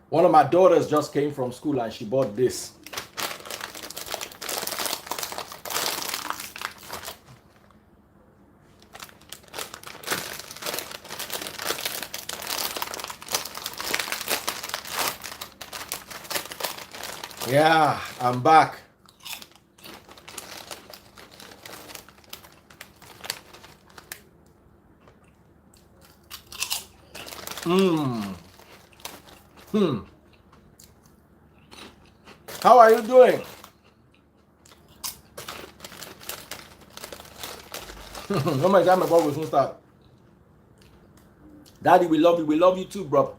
One of my daughters just came from school and she bought this. Yeah, I'm back. How are you doing? How much time ago we start? Daddy, we love you. We love you too, bro.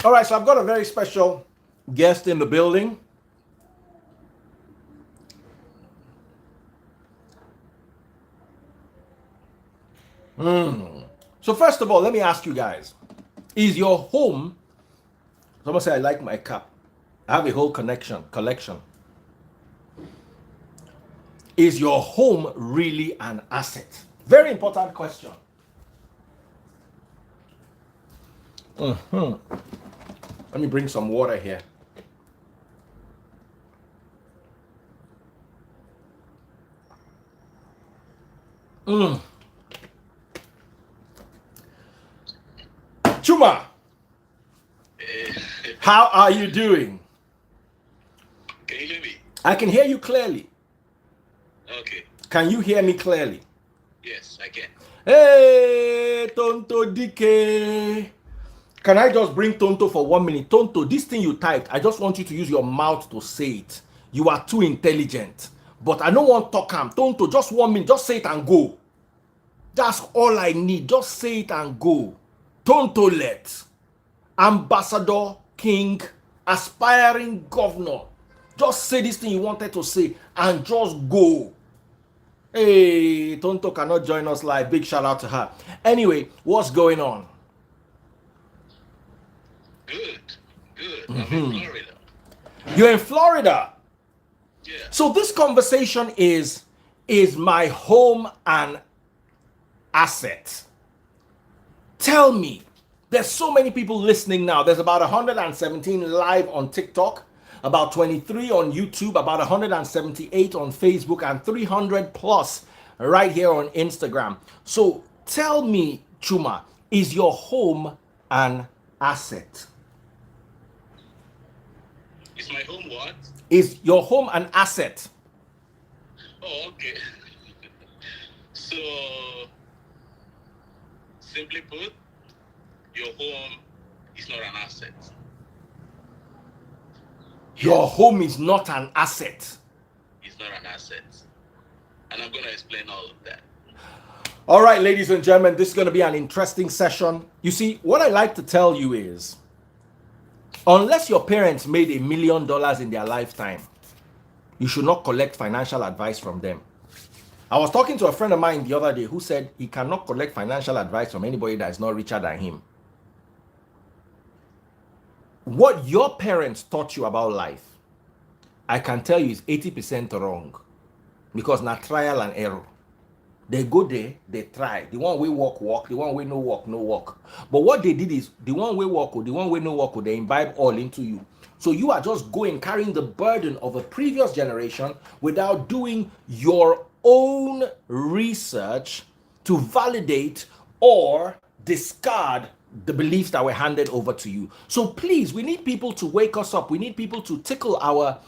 All right, so I've got a very special guest in the building. So first of all, let me ask you guys, is your home, someone say I like my cup. I have a whole collection. Is your home really an asset? Very important question. Let me bring some water here. Chuma, how are you doing? Can you hear me? I can hear you clearly. Okay. Can you hear me clearly? Yes, I can. Hey, Tonto DK. Can I just bring Tonto for 1 minute? Tonto, this thing you typed, I just want you to use your mouth to say it. You are too intelligent. But I don't want to talk him. Tonto, just 1 minute. Just say it and go. That's all I need. Just say it and go. Tonto let. Ambassador, king, aspiring governor. Just say this thing you wanted to say and just go. Hey, Tonto cannot join us live. Big shout out to her. Anyway, what's going on? Good. Good. I'm in Florida. You're in Florida. Yeah. So this conversation is my home an asset? Tell me. There's so many people listening now. There's about 117 live on TikTok, about 23 on YouTube, about 178 on Facebook, and 300 plus right here on Instagram. So tell me, Chuma, is your home an asset? Is my home what? Is your home an asset? Oh, okay. So, simply put, your home is not an asset. Your home is not an asset. It's not an asset. And I'm going to explain all of that. All right, ladies and gentlemen, this is going to be an interesting session. You see, what I like to tell you is, unless your parents made $1 million in their lifetime, you should not collect financial advice from them. I was talking to a friend of mine the other day who said he cannot collect financial advice from anybody that is not richer than him. What your parents taught you about life, I can tell you is 80% wrong, because na trial and error. They go there, they try. The one way walk, the one way no walk, no walk. But what they did is, the one way walk or the one way no walk, they imbibe all into you. So you are just going, carrying the burden of a previous generation without doing your own research to validate or discard the beliefs that were handed over to you. So please, we need people to wake us up. We need people to tickle our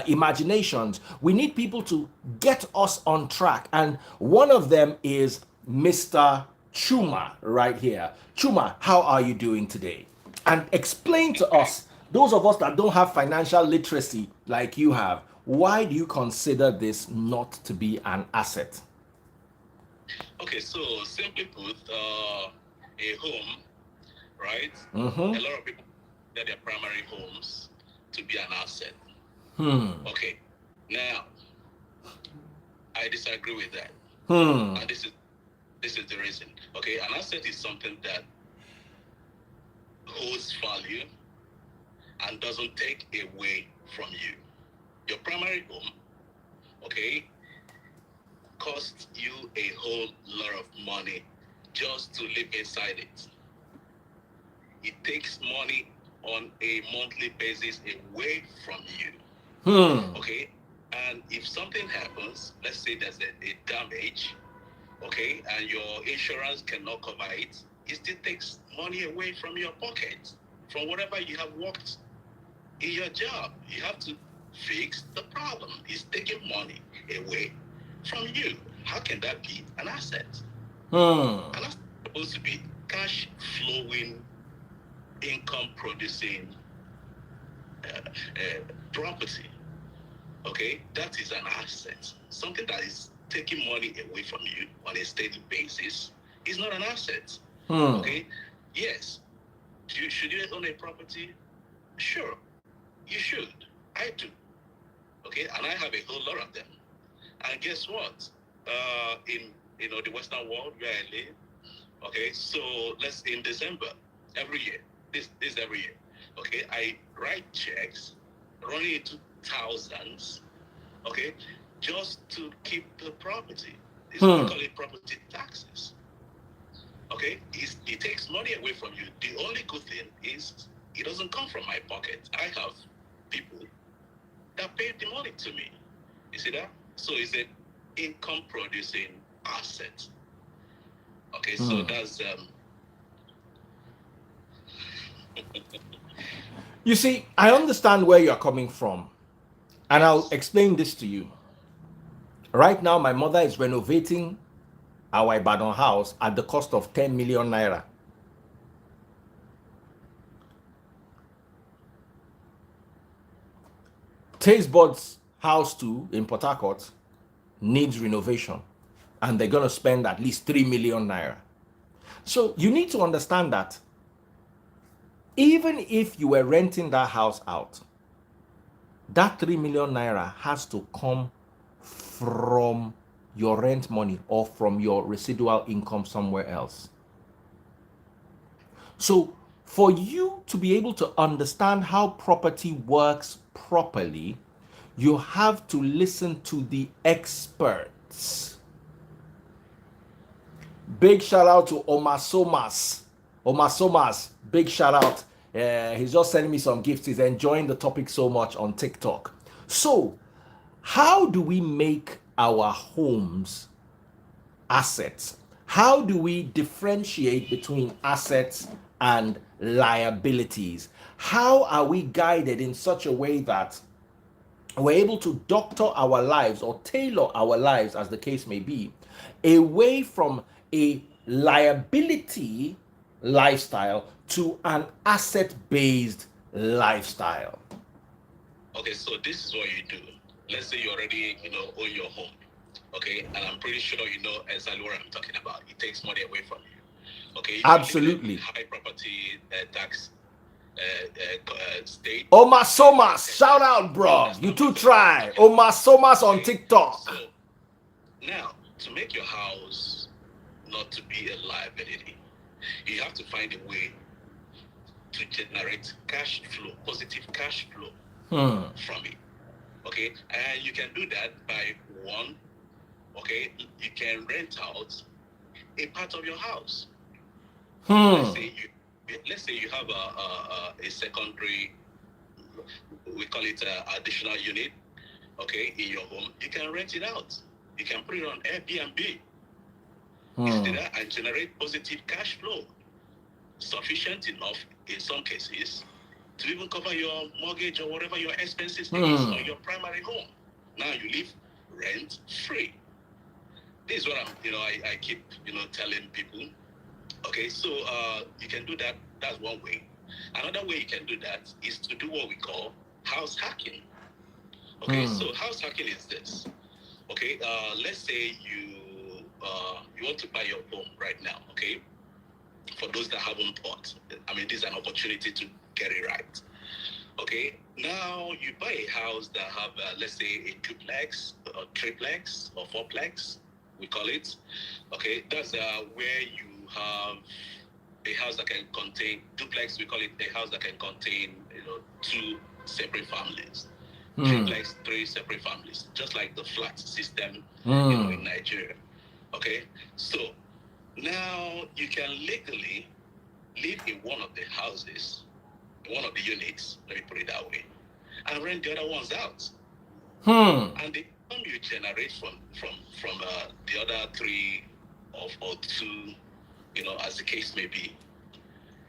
imaginations. We need people to get us on track. And one of them is Mr. Chuma right here. Chuma, how are you doing today? And explain to us, those of us that don't have financial literacy like you have, why do you consider this not to be an asset? Okay, so simply put, a home, right? Mm-hmm. A lot of people get their primary homes to be an asset. Okay, now, I disagree with that. And this is the reason. Okay, an asset is something that holds value and doesn't take away from you. Your primary home, okay, costs you a whole lot of money just to live inside it. It takes money on a monthly basis away from you. Okay? And if something happens, let's say there's a damage, okay, and your insurance cannot cover it, it still takes money away from your pocket, from whatever you have worked in your job. You have to fix the problem. It's taking money away from you. How can that be an asset? An asset is supposed to be cash flowing, income producing property. Okay, that is an asset. Something that is taking money away from you on a steady basis is not an asset. Okay, yes. Should you own a property? Sure, you should. I do. Okay, and I have a whole lot of them. And guess what? In the Western world where I live, okay, so let's in December every year. This every year. Okay, I write checks running into thousands, okay, just to keep the property. It's what we call it property taxes. Okay, it takes money away from you. The only good thing is it doesn't come from my pocket. I have people that pay the money to me. You see that? So it's an income producing asset. Okay, so that's You see, I understand where you're coming from, and I'll explain this to you. Right now, my mother is renovating our Ibadan house at the cost of 10 million naira. Tastebud's house too in Port Harcourt needs renovation, and they're going to spend at least 3 million naira. So you need to understand that even if you were renting that house out, that 3 million naira has to come from your rent money or from your residual income somewhere else. So for you to be able to understand how property works properly, you have to listen to the experts. Big shout out to Omasomas. Omasomas, big shout out. He's just sending me some gifts. He's enjoying the topic so much on TikTok. So, how do we make our homes assets? How do we differentiate between assets and liabilities? How are we guided in such a way that we're able to doctor our lives or tailor our lives, as the case may be, away from a liability lifestyle to an asset-based lifestyle? Okay, so this is what you do. Let's say you already, own your home. Okay, and I'm pretty sure you know exactly what I'm talking about. It takes money away from you. Okay, if Absolutely. you live in high property tax state. Omasomas, shout out, bro. You too try. Omasomas on TikTok. So now, to make your house not to be a liability, you have to find a way to generate cash flow, positive cash flow from it. Okay, and you can do that by one. Okay, you can rent out a part of your house. Let's say you have a secondary, we call it additional unit. Okay, in your home, you can rent it out. You can put it on Airbnb. You see that and generate positive cash flow, sufficient enough in some cases to even cover your mortgage or whatever your expenses is on your primary home. Now you live rent free. This is what I keep telling people. Okay, so you can do that. That's one way. Another way you can do that is to do what we call house hacking. Okay, so house hacking is this. Okay, let's say you want to buy your home right now. Okay, for those that haven't bought, I mean, this is an opportunity to get it right. Okay, now you buy a house that have let's say a duplex, or triplex, or fourplex. we call it. Okay, that's where you have a house that can contain duplex. We call it a house that can contain, two separate families, triplex, three separate families, just like the flat system, in Nigeria. Okay, so now you can legally live in one of the houses, one of the units. Let me put it that way, and rent the other ones out. And the income you generate from the other three or two, as the case may be,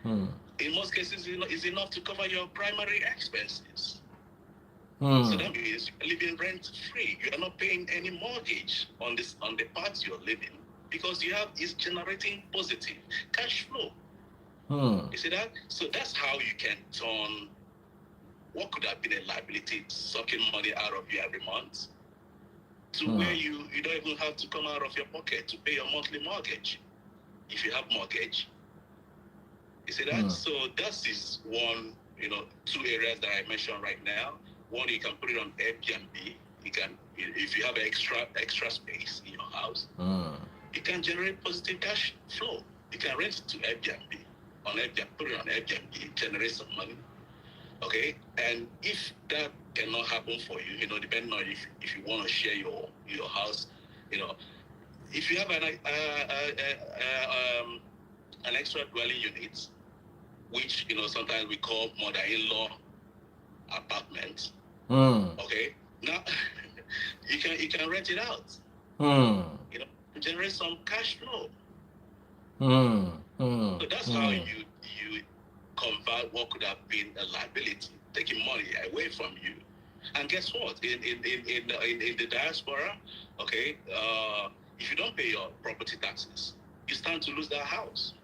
in most cases, is enough to cover your primary expenses. So that means you're living rent free. You are not paying any mortgage on the part you're living, because it's generating positive cash flow. You see that? So that's how you can turn what could have been a liability, sucking money out of you every month, to where you don't even have to come out of your pocket to pay your monthly mortgage, if you have mortgage. You see that? So that is one, two areas that I mentioned right now. One, you can put it on Airbnb. You can, if you have extra space in your house, you can generate positive cash flow. You can rent it to Airbnb. Put it on Airbnb, generate some money. Okay, and if that cannot happen for you, depending on if you want to share your house, if you have an extra dwelling unit, which sometimes we call mother-in-law apartment. Okay, now you can rent it out. Generate some cash flow. So that's how you convert what could have been a liability, taking money away from you. And guess what? In the diaspora, okay, if you don't pay your property taxes, you stand to lose that house.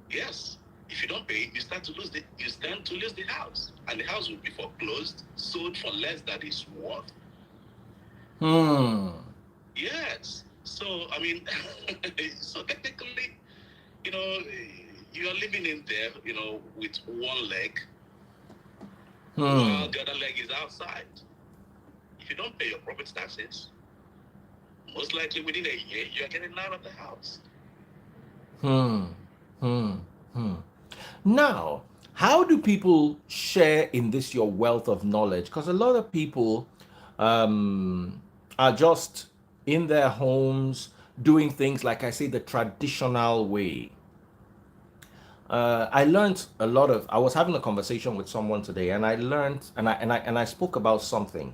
Yes. If you don't pay, you stand to lose the house, and the house will be foreclosed, sold for less than it's worth. Yes. So I mean, so technically, you are living in there, with one leg, while the other leg is outside. If you don't pay your property taxes, most likely within a year, you are getting out of the house. Now, how do people share in this your wealth of knowledge? Because a lot of people are just in their homes doing things, like I say, the traditional way. I learned a lot of. I was having a conversation with someone today, and I learned, and I spoke about something.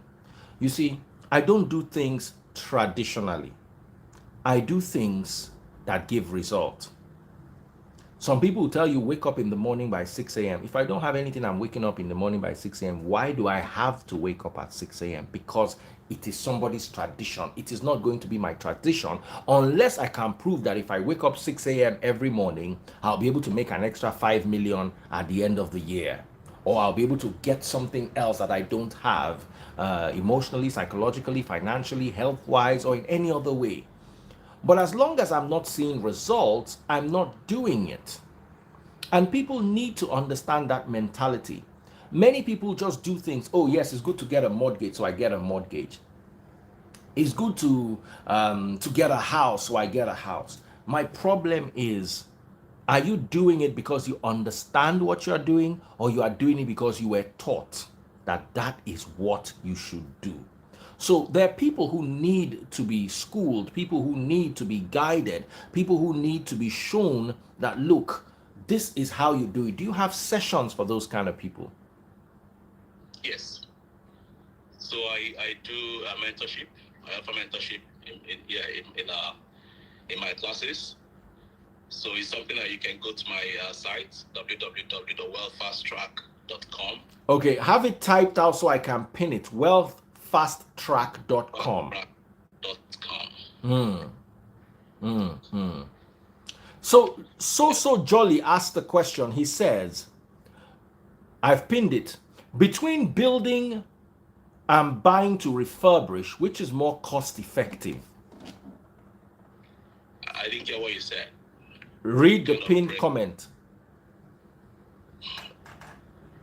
You see, I don't do things traditionally. I do things that give result. Some people will tell you wake up in the morning by 6 a.m. If I don't have anything, I'm waking up in the morning by 6 a.m. Why do I have to wake up at 6 a.m.? Because it is somebody's tradition. It is not going to be my tradition unless I can prove that if I wake up 6 a.m. every morning, I'll be able to make an extra 5 million at the end of the year. Or I'll be able to get something else that I don't have emotionally, psychologically, financially, health-wise, or in any other way. But as long as I'm not seeing results, I'm not doing it. And people need to understand that mentality. Many people just do things. Oh, yes, it's good to get a mortgage, so I get a mortgage. It's good to get a house, so I get a house. My problem is, are you doing it because you understand what you're doing, or you are doing it because you were taught that that is what you should do? So there are people who need to be schooled, people who need to be guided, people who need to be shown that, look, this is how you do it. Do you have sessions for those kind of people? Yes. So I do a mentorship. I have a mentorship in my classes. So it's something that you can go to my site, www.wealthfasttrack.com. Okay, have it typed out so I can pin it. Wealthfasttrack.com. So Jolly asked the question. He says, I've pinned it. Between building and buying to refurbish, which is more cost effective? I didn't get what you said. Read the pinned comment.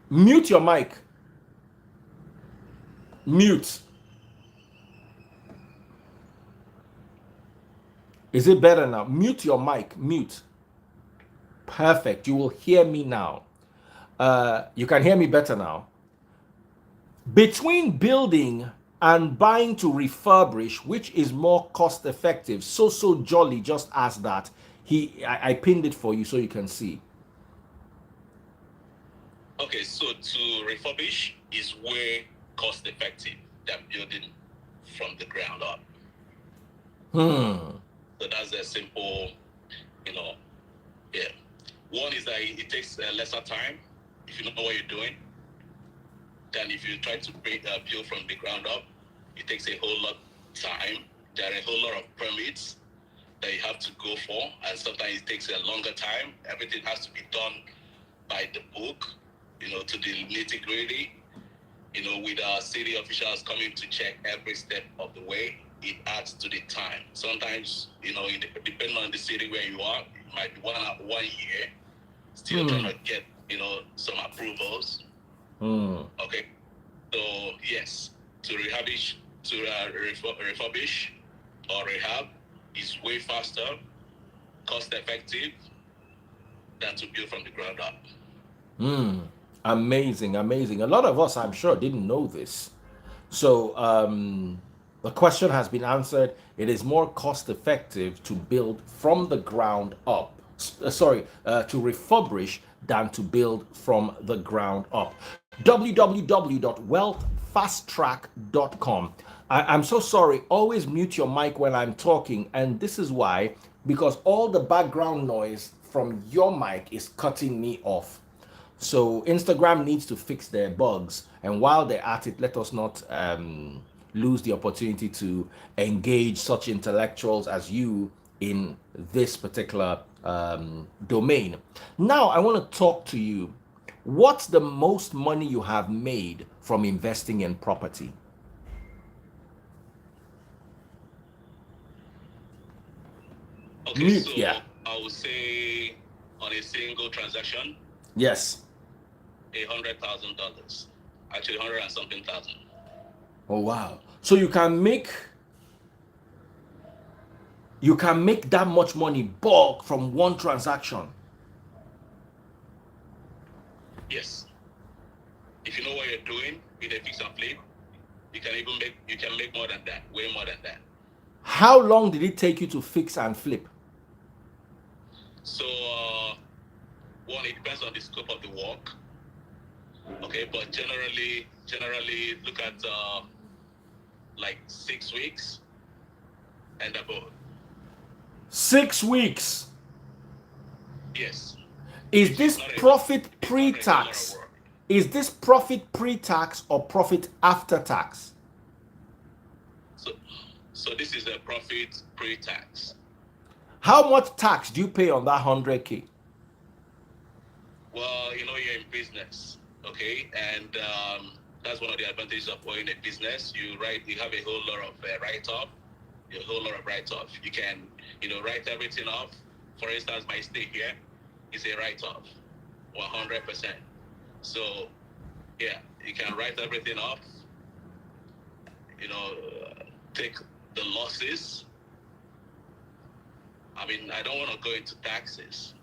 Mute your mic. Mute. Is it better now? Mute your mic. Mute. Perfect. You will hear me now. You can hear me better now. Between building and buying to refurbish, which is more cost effective? So Jolly just asked that. I pinned it for you so you can see. Okay, so to refurbish is way cost effective than building from the ground up. So that's a simple, you know, yeah. One is that it takes lesser time if you know what you're doing than if you try to build from the ground up. It takes a whole lot of time. There are a whole lot of permits that you have to go for, and sometimes it takes a longer time. Everything has to be done by the book, to the nitty gritty, with our city officials coming to check every step of the way. It adds to the time. Sometimes, depending on the city where you are, it might be 1 year still trying to get, some approvals. Okay. So yes, to refurbish or rehab is way faster, cost effective than to build from the ground up. Amazing, amazing. A lot of us, I'm sure, didn't know this. So the question has been answered. It is more cost effective to build from the ground up. To refurbish than to build from the ground up. www.wealthfasttrack.com. I'm so sorry. Always mute your mic when I'm talking, and this is why, because all the background noise from your mic is cutting me off. So Instagram needs to fix their bugs, and while they're at it, let us not lose the opportunity to engage such intellectuals as you in this particular domain. Now, I want to talk to you. What's the most money you have made from investing in property? Okay, Mute, so yeah. I would say on a single transaction, Yes. $100,000. Actually, 100 and something thousand. Oh wow. So you can make that much money bulk from one transaction. Yes. If you know what you're doing with a fix and flip, you can make more than that, way more than that. How long did it take you to fix and flip? So one, it depends on the scope of the work. Okay, but generally look at like 6 weeks and above. 6 weeks. Yes. Is this profit pre-tax? Is this profit pre-tax or profit after tax? So this is a profit pre-tax. How much tax do you pay on that 100K? Well, you're in business, okay, and that's one of the advantages of owning a business. You have a whole lot of write-off. You can, write everything off. For instance, my stay here is a write-off, 100%. So, yeah, you can write everything off. Take the losses. I mean, I don't want to go into taxes,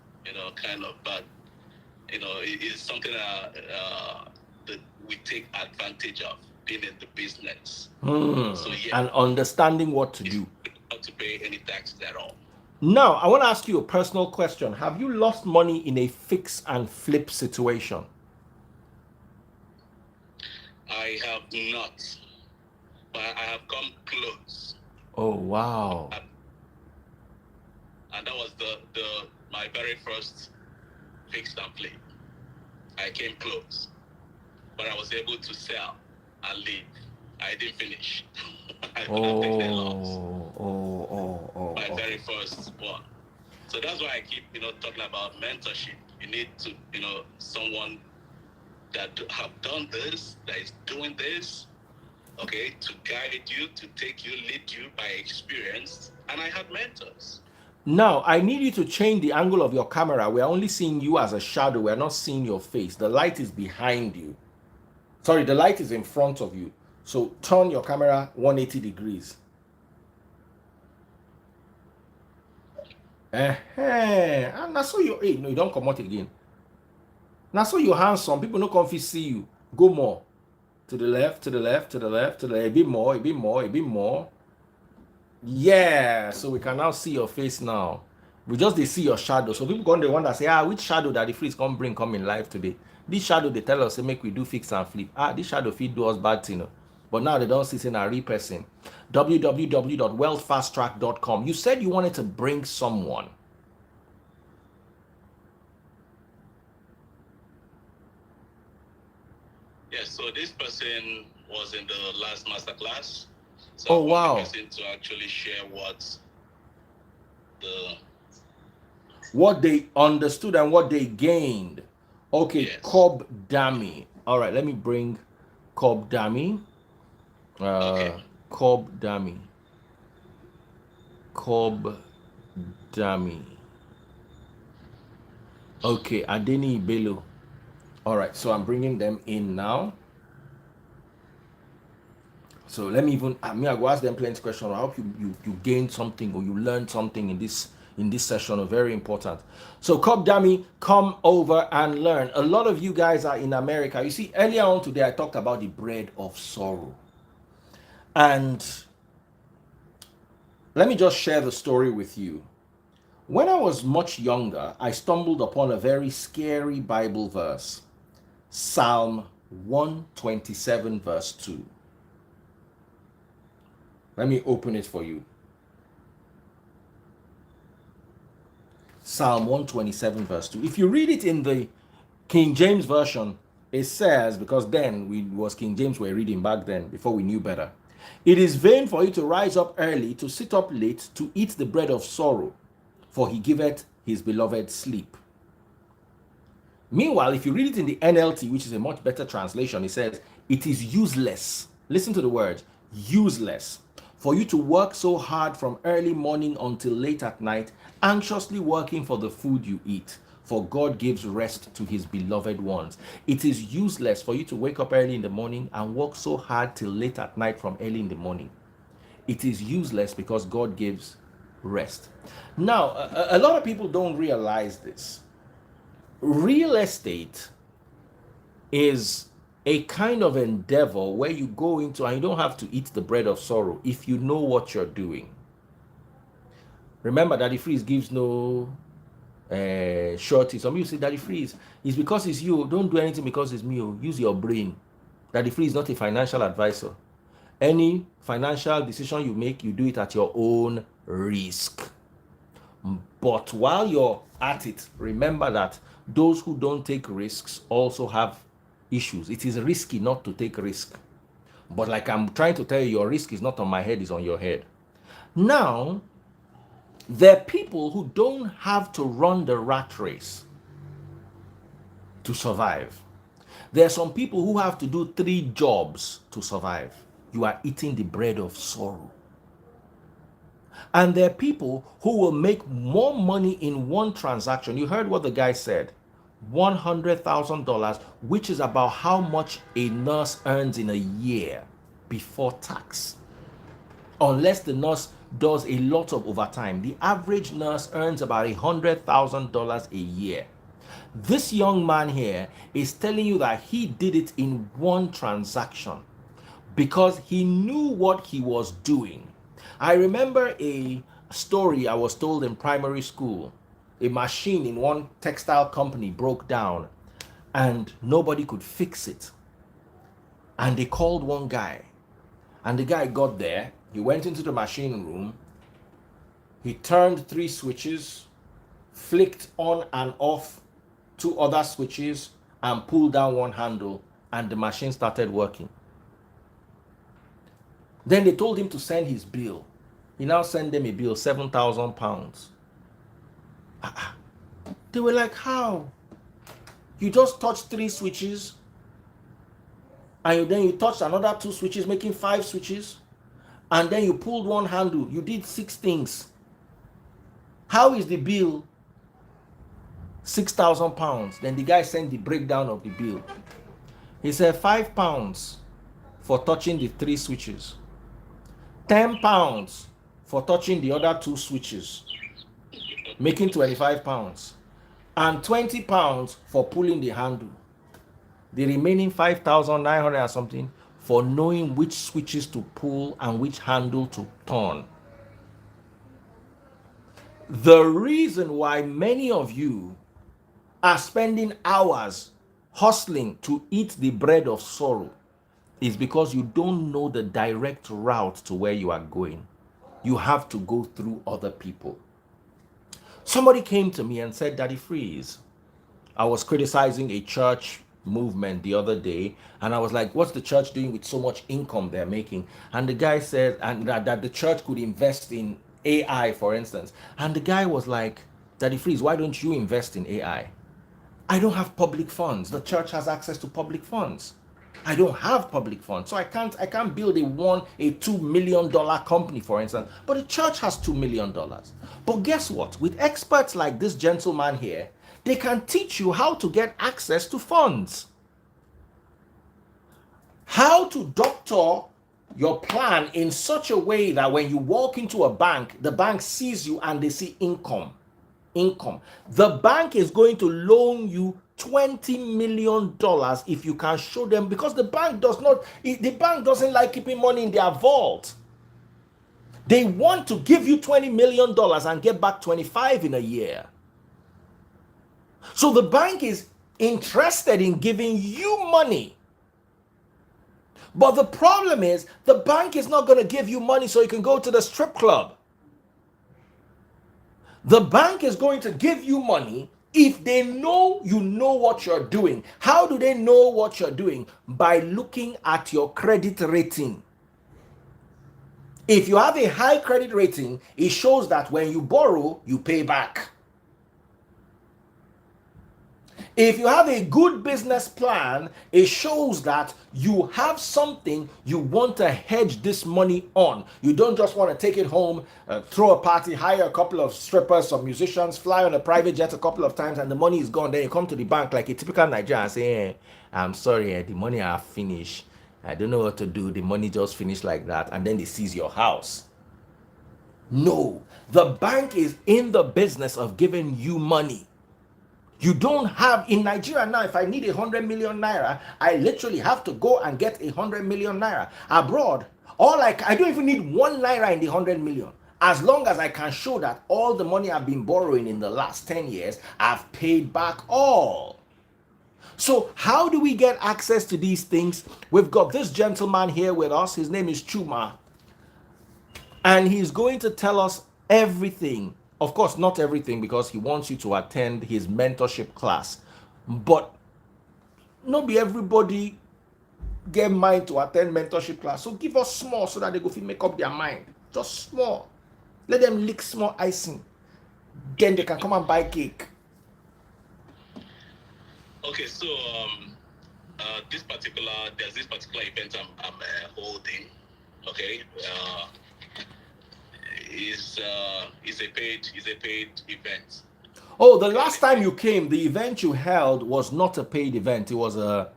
but it is something that we take advantage of being in the business. So yeah, and understanding what to do. Not to pay any taxes at all. Now, I want to ask you a personal question. Have you lost money in a fix and flip situation? I have not, but I have come close. Oh wow! And that was my very first fix and flip. I came close, but I was able to sell and leave. I didn't finish. I could have taken a loss. My very first one. So that's why I keep, talking about mentorship. You need to, someone that have done this, that is doing this, okay, to guide you, to take you, lead you by experience. And I had mentors. Now, I need you to change the angle of your camera. We're only seeing you as a shadow. We're not seeing your face. The light is behind you. Sorry, the light is in front of you. So turn your camera 180 degrees. And that's so you, hey, no, you don't come out again. Now so you handsome, people no come fit see you. Go more. To the left, to the left, to the left, to the left. A bit more, a bit more, a bit more. Yeah, so we can now see your face now. We just they see your shadow. So people go on the one that say, which shadow that the freeze come in life today? This shadow they tell us say make we do fix and flip. This shadow feed do us bad thing. But now they don't see in a real person. www.wealthfasttrack.com. You said you wanted to bring someone. Yes, so this person was in the last masterclass. So Oh I want wow. the person to actually share what they understood and what they gained. Okay, yes. Cobb Dami. All right, let me bring Cobb Dami. Okay. Cobb Dami. Cobb Dami. Okay, Adeni Bello. All right, so I'm bringing them in now. So let me even, I go ask them plenty questions. I hope you gained something or you learned something in this session. Very important. So Cobb Dami, come over and learn. A lot of you guys are in America. You see, earlier on today I talked about the bread of sorrow. And let me just share the story with you. When I was much younger, I stumbled upon a very scary Bible verse. Psalm 127 verse 2. Let me open it for you. Psalm 127 verse 2. If you read it in the King James Version, it says, because then it was King James we were reading back then, before we knew better. It is vain for you to rise up early, to sit up late, to eat the bread of sorrow, for he giveth his beloved sleep. Meanwhile, if you read it in the NLT, which is a much better translation, it says, it is useless. Listen to the words, useless, for you to work so hard from early morning until late at night, anxiously working for the food you eat. For God gives rest to his beloved ones. It is useless for you to wake up early in the morning and work so hard till late at night from early in the morning. It is useless because God gives rest. Now, a lot of people don't realize this. Real estate is a kind of endeavor where you go into and you don't have to eat the bread of sorrow if you know what you're doing. Remember, Daddy Freeze gives no shorty. Some people say Daddy Freeze is because it's you. Don't do anything because it's me. Use your brain. Daddy Freeze is not a financial advisor. Any financial decision you make, you do it at your own risk. But while you're at it, remember that those who don't take risks also have issues. It is risky not to take risk. But like I'm trying to tell you, your risk is not on my head, it's on your head. Now, there are people who don't have to run the rat race to survive. There are some people who have to do 3 jobs to survive. You are eating the bread of sorrow. And there are people who will make more money in one transaction. You heard what the guy said, $100,000, which is about how much a nurse earns in a year before tax. Unless the nurse does a lot of overtime, the average nurse earns about $100,000 a year. This young man here is telling you that he did it in one transaction because he knew what he was doing. I remember a story I was told in primary school. A machine in one textile company broke down and nobody could fix it. And they called one guy. And the guy got there. He went into the machine room. He turned 3 switches, flicked on and off 2 other switches, and pulled down one handle, and the machine started working. Then they told him to send his bill. He now sent them a bill, £7,000. They were like, how? You just touched 3 switches, and then you touched another 2 switches, making 5 switches, and then you pulled one handle. You did 6 things. How is the bill £6,000? Then the guy sent the breakdown of the bill. He said £5 for touching the 3 switches, £10 for touching the other 2 switches, making 25 pounds, and 20 pounds for pulling the handle. The remaining 5,900 or something for knowing which switches to pull and which handle to turn. The reason why many of you are spending hours hustling to eat the bread of sorrow is because you don't know the direct route to where you are going. You have to go through other people. Somebody came to me and said, Daddy Freeze, I was criticizing a church movement the other day, and I was like, what's the church doing with so much income they're making? And the guy said, and that the church could invest in AI, for instance. And the guy was like, Daddy Freeze, why don't you invest in AI? I don't have public funds. The church has access to public funds. I don't have public funds, so I can't build a $2 million company, for instance. But the church has $2 million. But guess what? With experts like this gentleman here, they can teach you how to get access to funds, how to doctor your plan in such a way that when you walk into a bank, the bank sees you and they see income. The bank is going to loan you $20 million if you can show them, because the bank doesn't like keeping money in their vault. They want to give you $20 million and get back 25 in a year. So the bank is interested in giving you money. But the problem is the bank is not going to give you money so you can go to the strip club. The bank is going to give you money if they know you know what you're doing. How do they know what you're doing? By looking at your credit rating. If you have a high credit rating, it shows that when you borrow, you pay back. If you have a good business plan, it shows that you have something you want to hedge this money on. You don't just want to take it home, throw a party, hire a couple of strippers, some musicians, fly on a private jet a couple of times, and the money is gone. Then you come to the bank like a typical Nigerian and say, hey, I'm sorry, the money I finished. I don't know what to do. The money just finished like that. And then they seize your house. No, the bank is in the business of giving you money. You don't have in Nigeria now. If I need 100 million naira, I literally have to go and get 100 million naira. Abroad, I don't even need 1 naira in the 100 million. As long as I can show that all the money I've been borrowing in the last 10 years, I've paid back all. So how do we get access to these things? We've got this gentleman here with us. His name is Chuma. And he's going to tell us everything. Of course, not everything, because he wants you to attend his mentorship class. But not be everybody get mind to attend mentorship class. So give us small so that they go make up their mind. Just small. Let them lick small icing. Then they can come and buy cake. Okay, so there's this particular event I'm holding. Okay, is a paid event. Oh, the last time you came, the event you held was not a paid event. It was a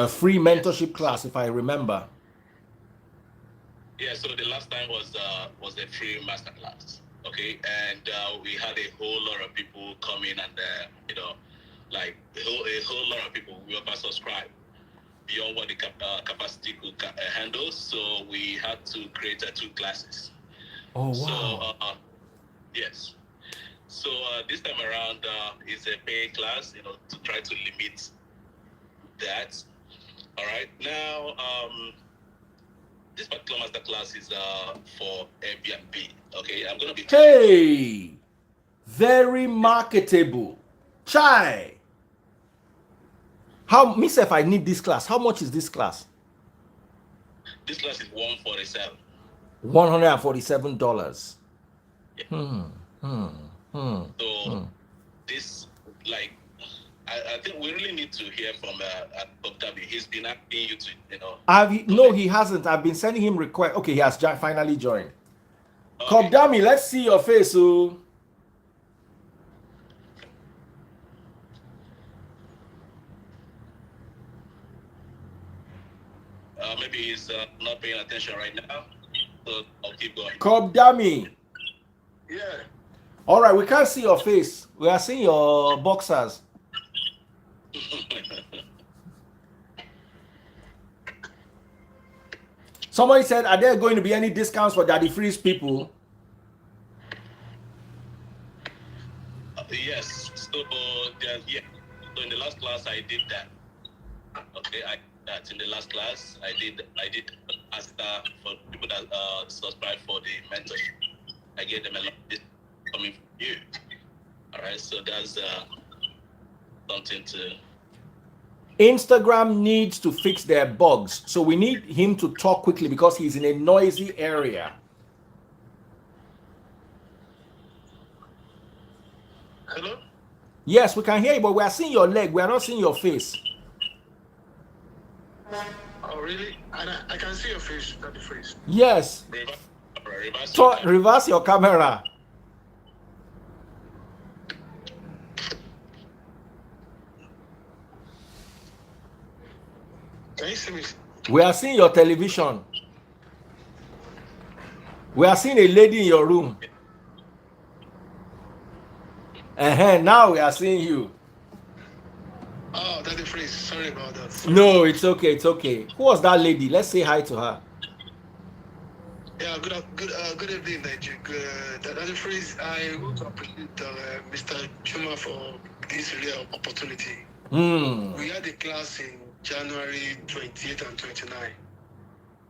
free mentorship class, if I remember. Yeah, so the last time was a free masterclass. Okay, and we had a whole lot of people come in, and like a whole lot of people who oversubscribed beyond what the capacity could handle. So we had to create 2 classes. Oh wow! So yes. So this time around is a paid class, to try to limit that. All right. Now, this particular masterclass is for Airbnb. Okay, I'm gonna be. Hey, very marketable. Chai. How, myself, I need this class. How much is this class? This class is $147. $147. Yeah. So this, like, I think we really need to hear from Dr. B. He's been asking you to, No, he hasn't. I've been sending him requests. Okay, he has finally joined. Okay. Kobdami, let's see your face. So. Maybe he's not paying attention right now, so I'll keep going. Kobdami. Yeah. All right, we can't see your face. We are seeing your boxers. Somebody said, are there going to be any discounts for Daddy Freeze people? Yes. So yeah. So in the last class I did that. Okay, I that in the last class I did ask for people that subscribe for the mentorship. I gave them a lot of this coming from you. All right, so that's something to. Instagram needs to fix their bugs. So we need him to talk quickly because he's in a noisy area. Hello? Yes, we can hear you, but we are seeing your leg. We are not seeing your face. Oh, really? And I can see your face, not the face. Yes. Reverse your camera. Can you see me? We are seeing your television. We are seeing a lady in your room. Now we are seeing you. Oh, that's the phrase. Sorry about that. Sorry. No, it's okay. It's okay. Who was that lady? Let's say hi to her. Yeah, good evening, Nigeria. That's the phrase. I want to appreciate Mr. Chuma for this real opportunity. We had a class in January 28 and 29.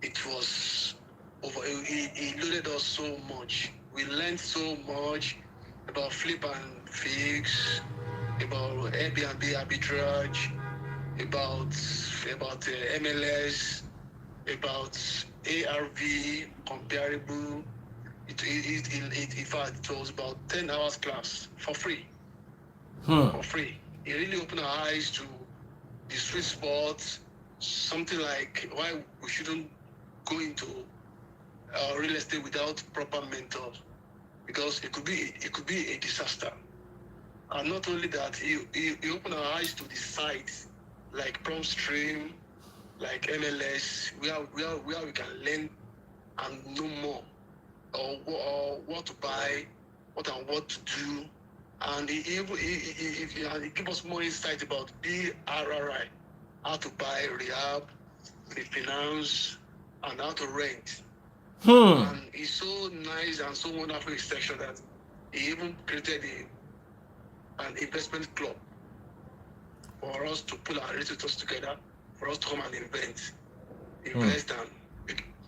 It was over. It loaded us so much. We learned so much about flip and fix, about Airbnb arbitrage, about MLS, about ARV comparable. In fact, it was about 10 hours class for free. For free. It really opened our eyes to the sweet spot, something like why we shouldn't go into real estate without proper mentors, because it could be a disaster. And not only that, he opened our eyes to the sites like PromStream, like MLS, where we can learn and know more, or what to buy, what to do. And he gave us more insight about BRRI, how to buy rehab, refinance, and how to rent. And he's so nice and so wonderful in section that he even created an investment club for us to pull our resources together, for us to come and invest, and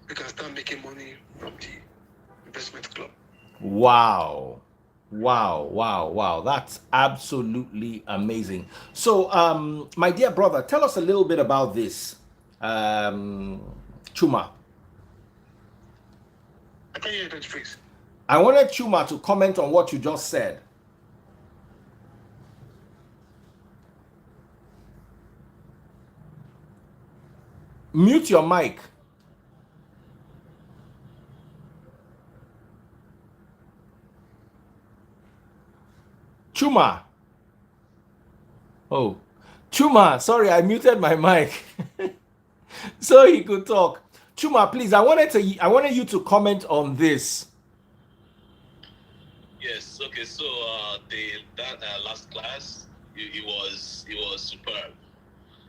we can start making money from the investment club. Wow. That's absolutely amazing. So, my dear brother, tell us a little bit about this. Chuma. I can hear that phrase. I wanted Chuma to comment on what you just said. Mute your mic. Chuma. Oh, Chuma, sorry, I muted my mic so he could talk. Chuma, please, I wanted you to comment on this. Yes. Okay. So that last class, it was superb.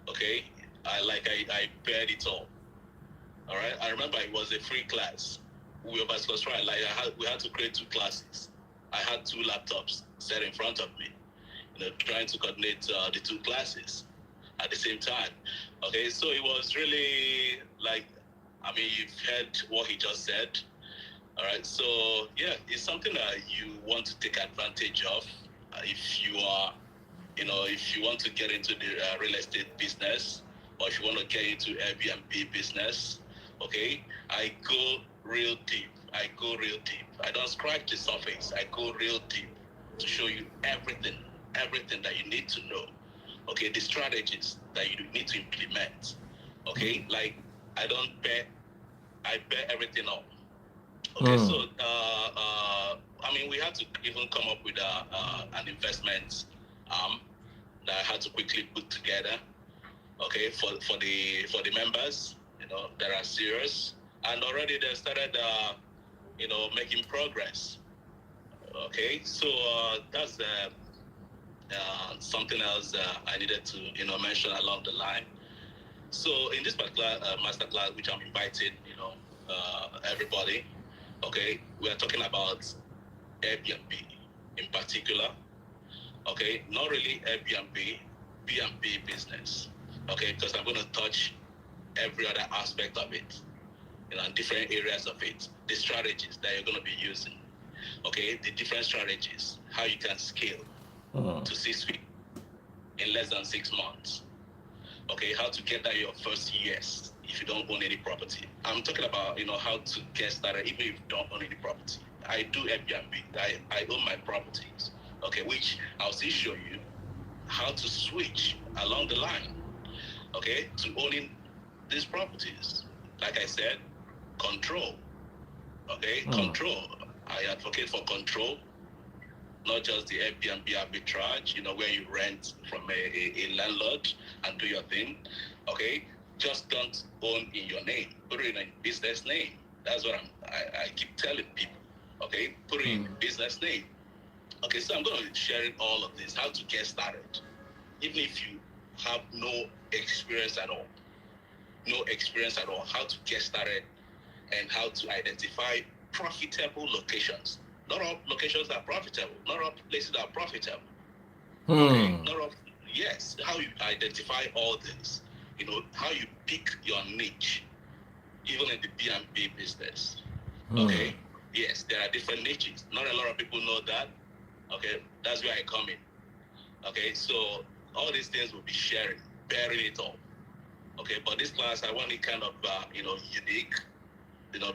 Okay. I paid it all. All right. I remember it was a free class. We oversubscribed. We had to create 2 classes. I had 2 laptops set in front of me, trying to coordinate the 2 classes at the same time. Okay. So it was really you've heard what he just said. All right. So yeah, it's something that you want to take advantage of if you are, if you want to get into the real estate business, or if you want to get into Airbnb business. Okay, I go real deep. I don't scratch the surface. I go real deep to show you everything that you need to know. Okay, the strategies that you need to implement. Okay, like I bet everything up. Okay, so we had to even come up with an investment that I had to quickly put together. Okay, for the members, that are serious, and already they started making progress. Okay, so that's something else I needed to mention along the line. So in this particular masterclass, which I'm inviting everybody, okay, we are talking about Airbnb in particular. Okay, not really Airbnb, B&B business. Okay, because I'm going to touch every other aspect of it, and different areas of it, the strategies that you're going to be using. Okay, the different strategies, how you can scale to C-suite in less than 6 months. Okay, how to get that your first yes if you don't own any property. I'm talking about how to get started even if you don't own any property. I do Airbnb. I own my properties. Okay, which I'll still show you how to switch along the line. Okay, to owning these properties. Like I said, control. Okay, control. I advocate for control, not just the Airbnb arbitrage, where you rent from a landlord and do your thing. Okay, just don't own in your name. Put it in a business name. That's what I keep telling people. Okay, put it in a business name. Okay, so I'm going to be sharing all of this, how to get started, even if you have no experience at all. No experience at all, how to get started and how to identify profitable locations. Not all locations are profitable. Not all places are profitable. Okay. Not all. Yes. How you identify all this. How you pick your niche, even in the B&B business. Okay. Yes, there are different niches. Not a lot of people know that. Okay. That's where I come in. Okay. So all these things will be sharing, bearing it all. Okay. But this class, I want it kind of, unique.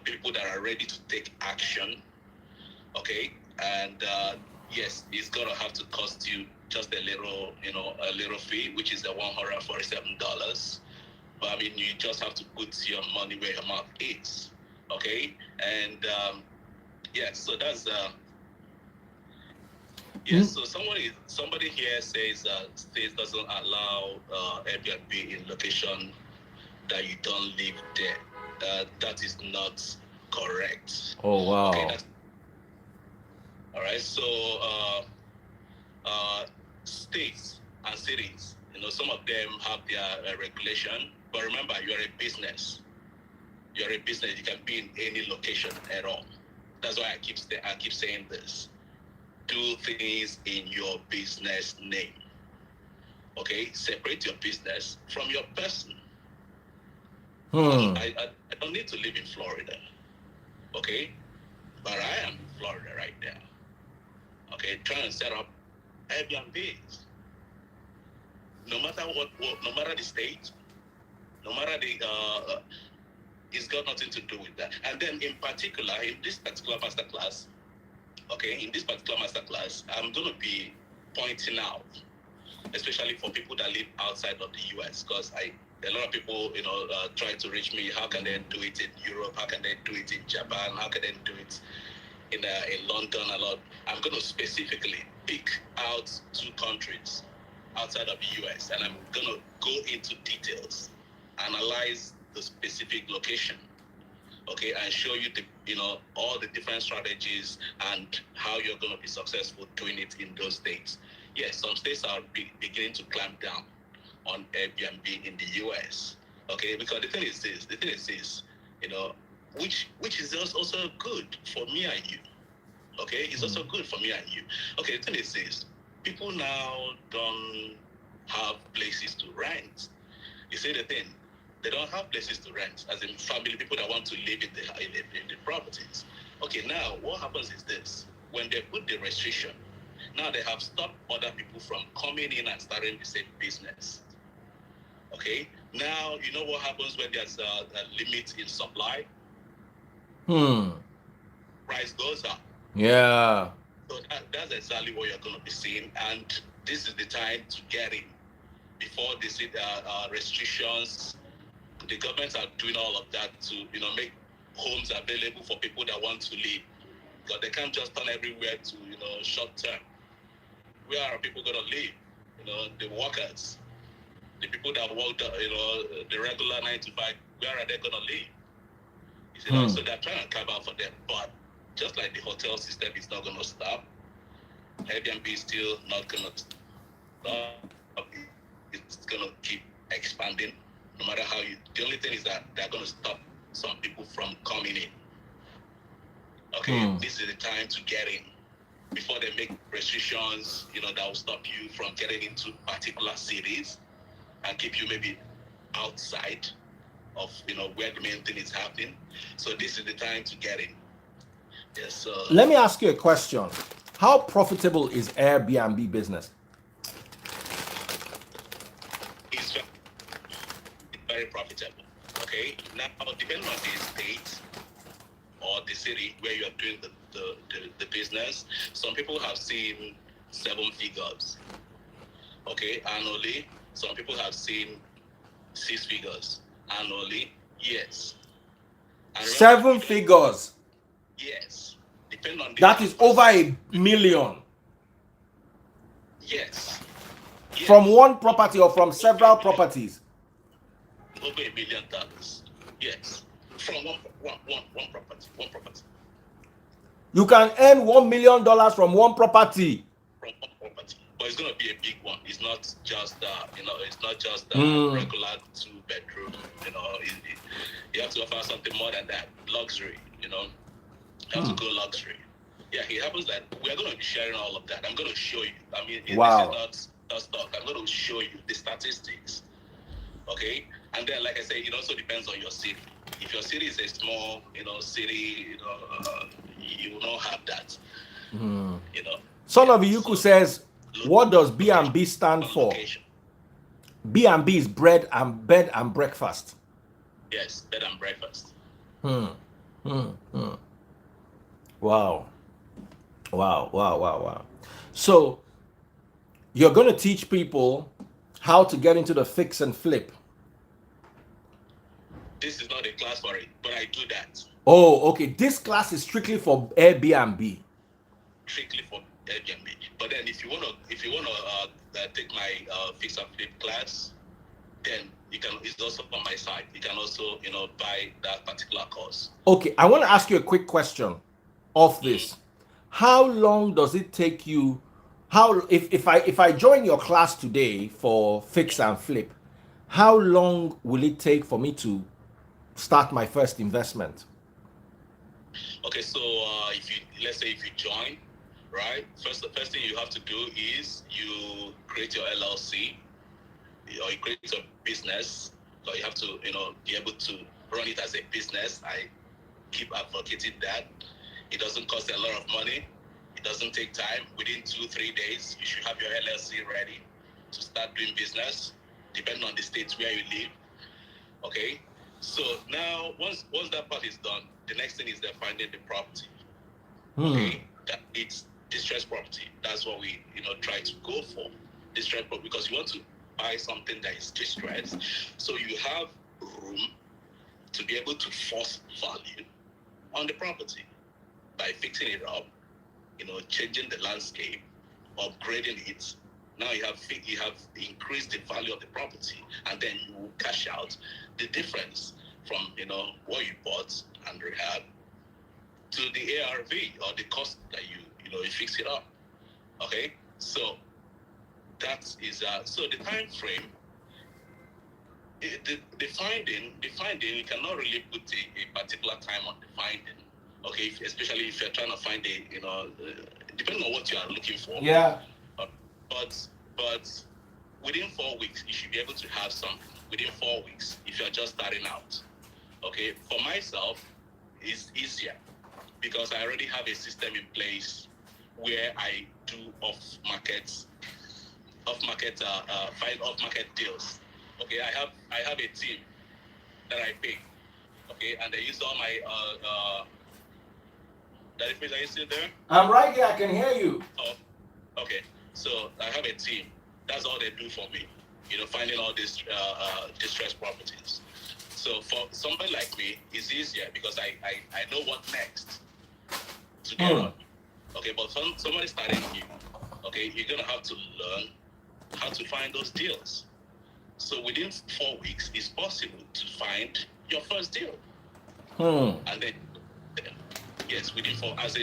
People that are ready to take action. Okay, and yes, it's gonna have to cost you just a little fee, which is the $147. But I mean, you just have to put your money where your mouth is. Okay, and yeah, so that's yes. So somebody here says states doesn't allow Airbnb in location that you don't live there. That is not correct. Oh wow. Okay, that's all right. So states and cities, some of them have their regulation, but remember, you're a business. You're a business. You can be in any location at all. That's why I keep saying this. Do things in your business name. Okay, separate your business from your person. I don't need to live in Florida. Okay, but I am in Florida right now. Okay, trying to set up Airbnbs. No matter no matter the state, no matter it's got nothing to do with that. And then in particular, in this particular masterclass, I'm going to be pointing out, especially for people that live outside of the US, because a lot of people, try to reach me. How can they do it in Europe? How can they do it in Japan? How can they do it in London a lot? I'm going to specifically pick out 2 countries outside of the US, and I'm going to go into details, analyze the specific location, okay, and show you all the different strategies and how you're going to be successful doing it in those states. Yes, some states are beginning to clamp down on Airbnb in the US, okay, because the thing is this, which is also good for me and you. Okay, it's also good for me and you. Okay, the thing is this, people now don't have places to rent. You see the thing, they don't have places to rent, as in family, people that want to live in the properties. Okay, now what happens is this, when they put the restriction, now they have stopped other people from coming in and starting the same business. Okay, now you know what happens when there's a limit in supply? Price goes up. Yeah. So that's exactly what you're going to be seeing, and this is the time to get in before they see restrictions. The governments are doing all of that to make homes available for people that want to live, because they can't just turn everywhere to short term. Where are people going to live? The workers, the people that work the regular 9 to 5. Where are they going to live? You see, so they're trying to cover for them, but just like the hotel system is not going to stop, Airbnb is still not going to stop. It's going to keep expanding, no matter how you. The only thing is that they're going to stop some people from coming in. Okay, this is the time to get in before they make restrictions, that will stop you from getting into particular cities and keep you maybe outside of, where the main thing is happening. So this is the time to get in. Yes. Let me ask you a question. How profitable is Airbnb business? It's very profitable. Okay. Now, depending on the state or the city where you are doing the business, some people have seen 7 figures. Okay, annually. Some people have seen 6 figures annually. Yes. And 7 figures. Yes. Depending on the that is over $1 million. Yes. From one property or from several properties? Over $1 million. Yes. From one property. One property. You can earn $1 million from one property. From one property. But it's going to be a big one. It's not just, it's not just regular 2-bedroom. You have to offer something more than that. Luxury, You have to go luxury. Yeah, it happens that we're going to be sharing all of that. I'm going to show you. I mean, wow. This is not stock. I'm going to show you the statistics. Okay? And then, like I say, it also depends on your city. If your city is a small, city, you will not have that. Son of Iyuku says, what does B&B stand for? B&B is bed and breakfast. Yes, bed and breakfast. Wow. Wow. So, you're going to teach people how to get into the fix and flip. This is not a class for it, but I do that. Oh, okay. This class is strictly for Airbnb. Strictly for Airbnb. But then, if you wanna take my fix and flip class, then you can. It's also on my site. You can also buy that particular course. Okay, I want to ask you a quick question of this. How long does it take you? If I join your class today for fix and flip, how long will it take for me to start my first investment? Okay, so let's say if you join, right? The first thing you have to do is you create your LLC, or you create your business. So you have to be able to run it as a business. I keep advocating that. It doesn't cost a lot of money. It doesn't take time. Within 2-3 days, you should have your LLC ready to start doing business, depending on the state where you live. Okay? So now, once that part is done, the next thing is they're finding the property. Okay? That it's distressed property. That's what we try to go for. Distressed property, because you want to buy something that is distressed, so you have room to be able to force value on the property by fixing it up, changing the landscape, upgrading it. Now you have increased the value of the property, and then you will cash out the difference from what you bought and rehab to the ARV, or the cost that you fix it up. Okay, so that is so the time frame. The finding, you cannot really put a particular time on the finding. Okay, especially if you're trying to find depending on what you are looking for. Yeah. But within 4 weeks, you should be able to have something. Within 4 weeks, if you're just starting out. Okay, for myself, it's easier because I already have a system in place where I do find off-market deals. Okay, I have a team that I pay. Okay, and they use all my Are you still there? I'm right here. I can hear you. Oh, okay. So I have a team. That's all they do for me. Finding all these distressed properties. So for somebody like me, it's easier because I know what next to get on. Okay, but somebody starting new, okay, you're gonna have to learn how to find those deals. So within 4 weeks, it's possible to find your first deal. And then Yes, within 4, as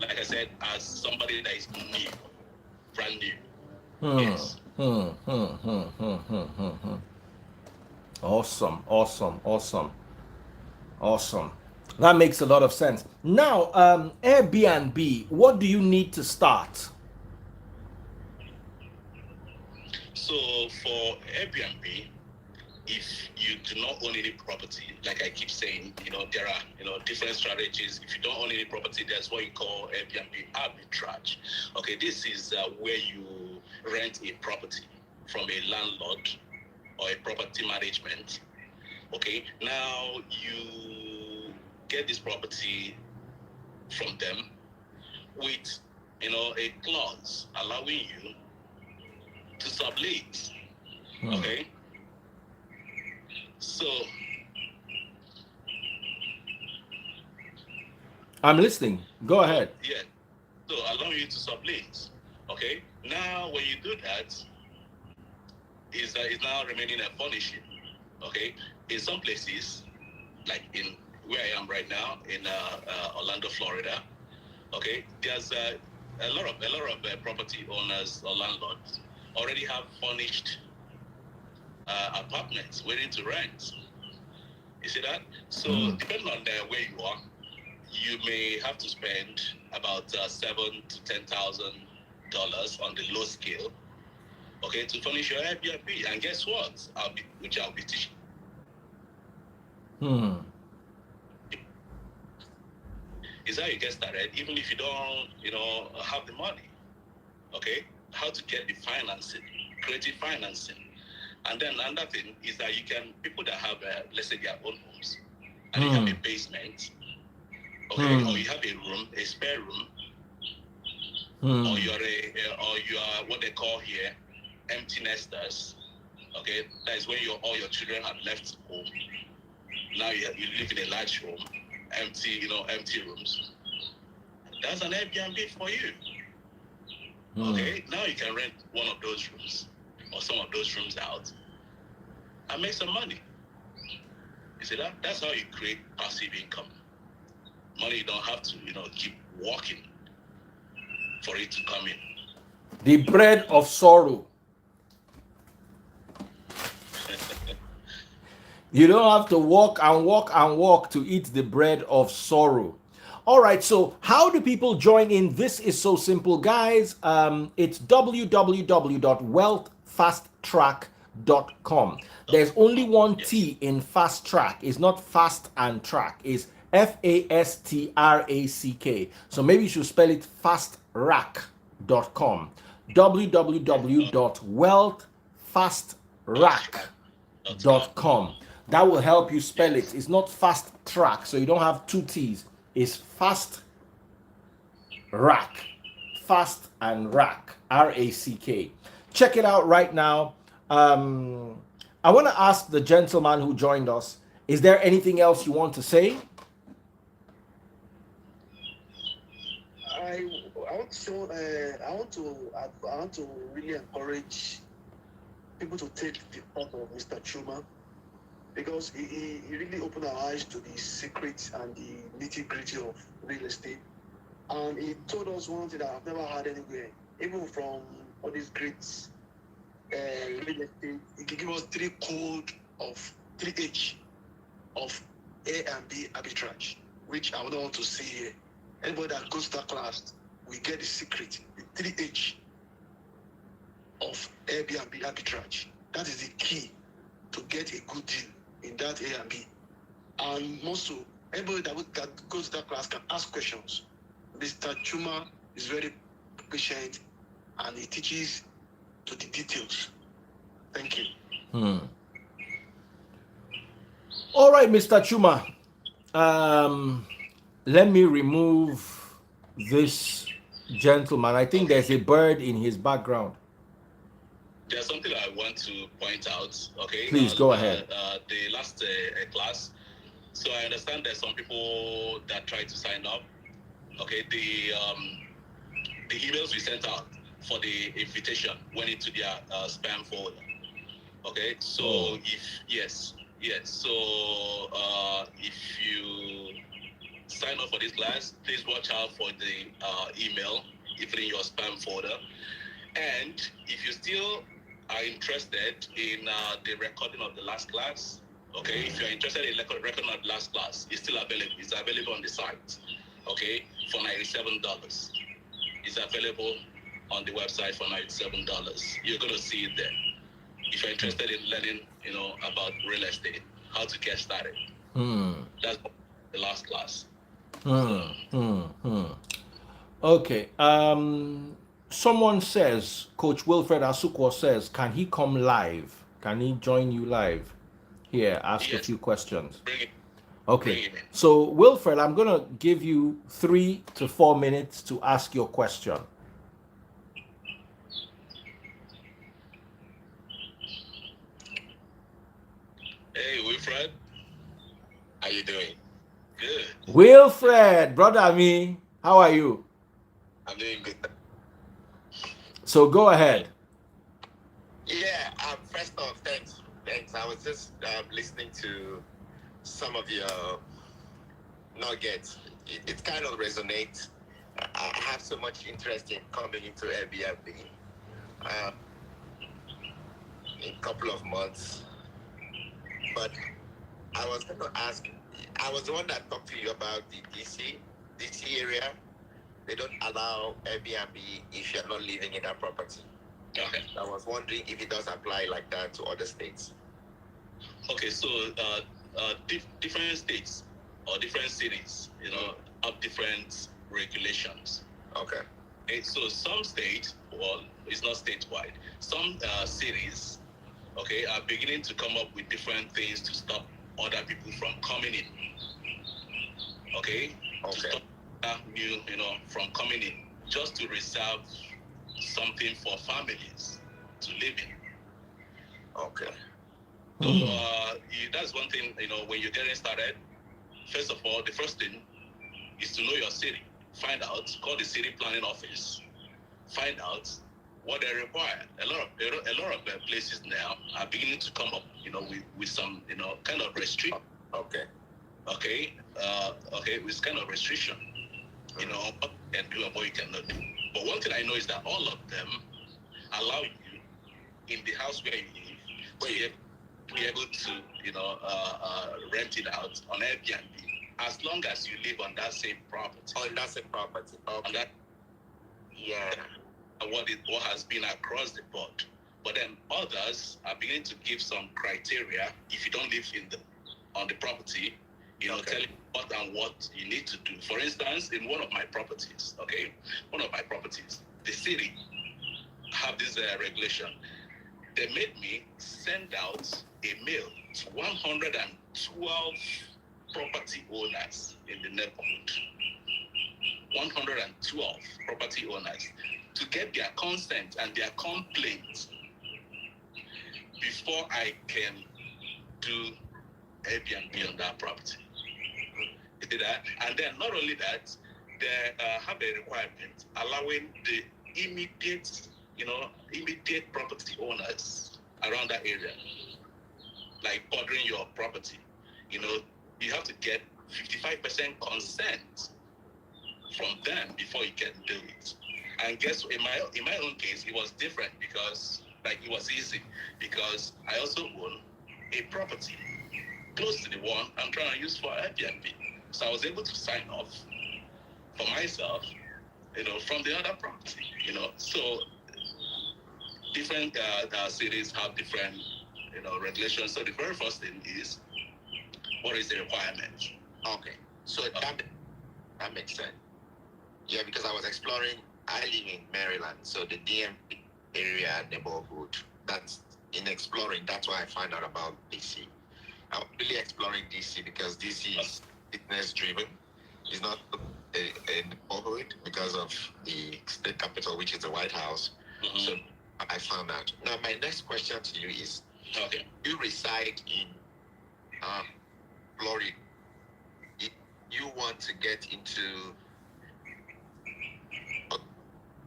like I said, as somebody that is new, brand new. Yes. Awesome, awesome, awesome, awesome. That makes a lot of sense. Now, Airbnb, what do you need to start? So for Airbnb, if you do not own any property, like I keep saying, there are, different strategies. If you don't own any property, there's what you call Airbnb arbitrage. Okay, this is where you rent a property from a landlord or a property management. Okay, now you get this property from them with, a clause allowing you to sublease. Okay, so I'm listening. Go ahead. yeah, so allowing you to sublease. Okay, now when you do that, is now remaining a furnishing. Okay, in some places, like in where I am right now in Orlando, Florida. Okay, there's a lot of property owners or landlords already have furnished apartments waiting to rent. You see that? So depending on where you are, you may have to spend about $7,000 to $10,000 on the low scale, okay, to furnish your Airbnb. And guess what? I'll be teaching. Is how you get started, even if you don't, have the money. Okay, how to get the financing, creative financing. And then another thing is that people that have, let's say, their own homes, and you have a basement, okay, or you have a room, a spare room, or you are what they call here empty nesters. Okay, that is when all your children have left home. Now you live in a large home, empty rooms. That's an Airbnb for you. Okay, now you can rent one of those rooms or some of those rooms out and make some money. You see that? That's how you create passive income. Money you don't have to, keep working for it to come in. The bread of sorrow. You don't have to walk and walk and walk to eat the bread of sorrow. All right, so how do people join in? This is so simple, guys. It's www.wealthfasttrack.com. There's only one T in fast track. It's not fast and track. It's FASTRACK. So maybe you should spell it fastrack.com. www.wealthfastrack.com. That will help you spell it. It's not fast track, so you don't have two T's. It's fast rack. Fast and rack. RACK. Check it out right now. I want to ask the gentleman who joined us, is there anything else you want to say? I want to really encourage people to take the part of Mr. Chuma, because he really opened our eyes to the secrets and the nitty-gritty of real estate. And he told us one thing that I've never heard anywhere, even from all these great real estate. He can give us 3 code of 3H of A and B arbitrage, which I would want to see here. Anybody that goes to that class, we get the secret, the 3H of Airbnb arbitrage. That is the key to get a good deal in that A and B. And also, anybody that goes to that class can ask questions. Mr. Chuma is very patient and he teaches to the details. Thank you. All right, Mr. Chuma. Let me remove this gentleman. I think there's a bird in his background. There's something I want to point out. Okay, please go ahead. The last class. So I understand there's some people that try to sign up. Okay, the emails we sent out for the invitation went into their spam folder. Okay, so if you sign up for this class, please watch out for the email, even in your spam folder. And if you still are interested in the recording of the last class, okay, if you're interested in recording of the last class, it's still available. It's available on the site, okay, for $97. It's available on the website for $97. You're going to see it there. If you're interested in learning, about real estate, how to get started. That's the last class. Okay. Someone says, Coach Wilfred Asukwo says, can he come live? Can he join you live? Here, ask a few questions. Bring it. Okay. So, Wilfred, I'm going to give you 3 to 4 minutes to ask your question. Hey, Wilfred. How you doing? Good. Wilfred, brother me, how are you? I'm doing good. So go ahead. Yeah, first off, thanks. I was just listening to some of your nuggets. It kind of resonates. I have so much interest in coming into Airbnb in a couple of months. But I was going to ask, I was the one that talked to you about the DC area. They don't allow Airbnb if you're not living in that property. Okay. I was wondering if it does apply like that to other states. Okay, so different states or different cities, have different regulations. Okay. And so some states, well, it's not statewide. Some cities, okay, are beginning to come up with different things to stop other people from coming in. Okay. To stop new, from coming in, just to reserve something for families to live in. Okay. So that's one thing, when you're getting started. First of all, the first thing is to know your city. Find out, call the city planning office. Find out what they require. A lot of places now are beginning to come up, with some, kind of restriction. Okay. With kind of restriction, what you can do and what you cannot do. But one thing I know is that all of them allow you in the house where you live, to be able to, rent it out on Airbnb as long as you live on that same property. On that same property. Okay. On that, yeah. What has been across the board. But then others are beginning to give some criteria if you don't live on the property, tell you what you need to do. For instance, in one of my properties, the city have this regulation. They made me send out a mail to 112 property owners in the neighborhood. 112 property owners to get their consent and their complaint before I can do Airbnb on that property. You see that? And then not only that, they have a requirement allowing the immediate property owners around that area, like bordering your property, you have to get 55% consent from them before you can do it. And guess in my own case, it was different because it was easy because I also own a property close to the one I'm trying to use for Airbnb. So I was able to sign off for myself, from the other property, So different cities have different, regulations. So the very first thing is, what is the requirement? Okay. So that makes sense. Yeah, because I was exploring, I live in Maryland, so the DMV area neighborhood, that's in exploring, that's why I found out about DC. I'm really exploring DC because DC is business driven. It's not a neighborhood because of the state capital, which is the White House. Mm-hmm. So I found out. Now, my next question to you is, okay, you reside in Florida. If you want to get into,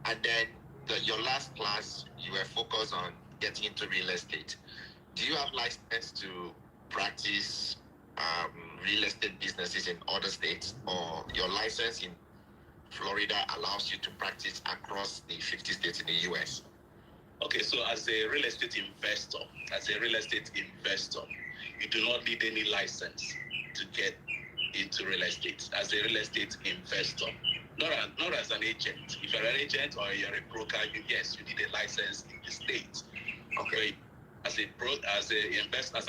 and then your last class, you were focused on getting into real estate. Do you have license to practice real estate businesses in other states, or your license in Florida allows you to practice across the 50 states in the US? Okay, so as a real estate investor, you do not need any license to get into real estate. As a real estate investor, not as an agent. If you're an agent or you're a broker, you need a license in the state. Okay. As an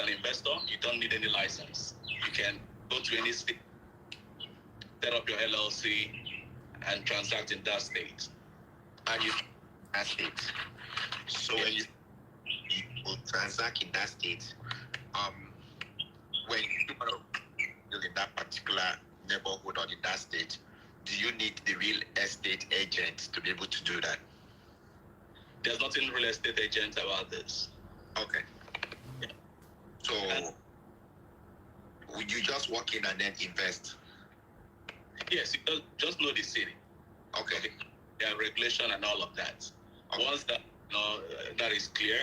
investor, you don't need any license. You can go to any state, set up your LLC, and transact in that state. And you that state. So when you will transact in that state, when you want to build in that particular neighborhood or in that state, do you need the real estate agent to be able to do that? There's nothing real estate agent about this. Okay. Yeah. So would you just walk in and then invest? Yes, you just know the city. Okay. There are regulation and all of that. Okay. Once that that is clear,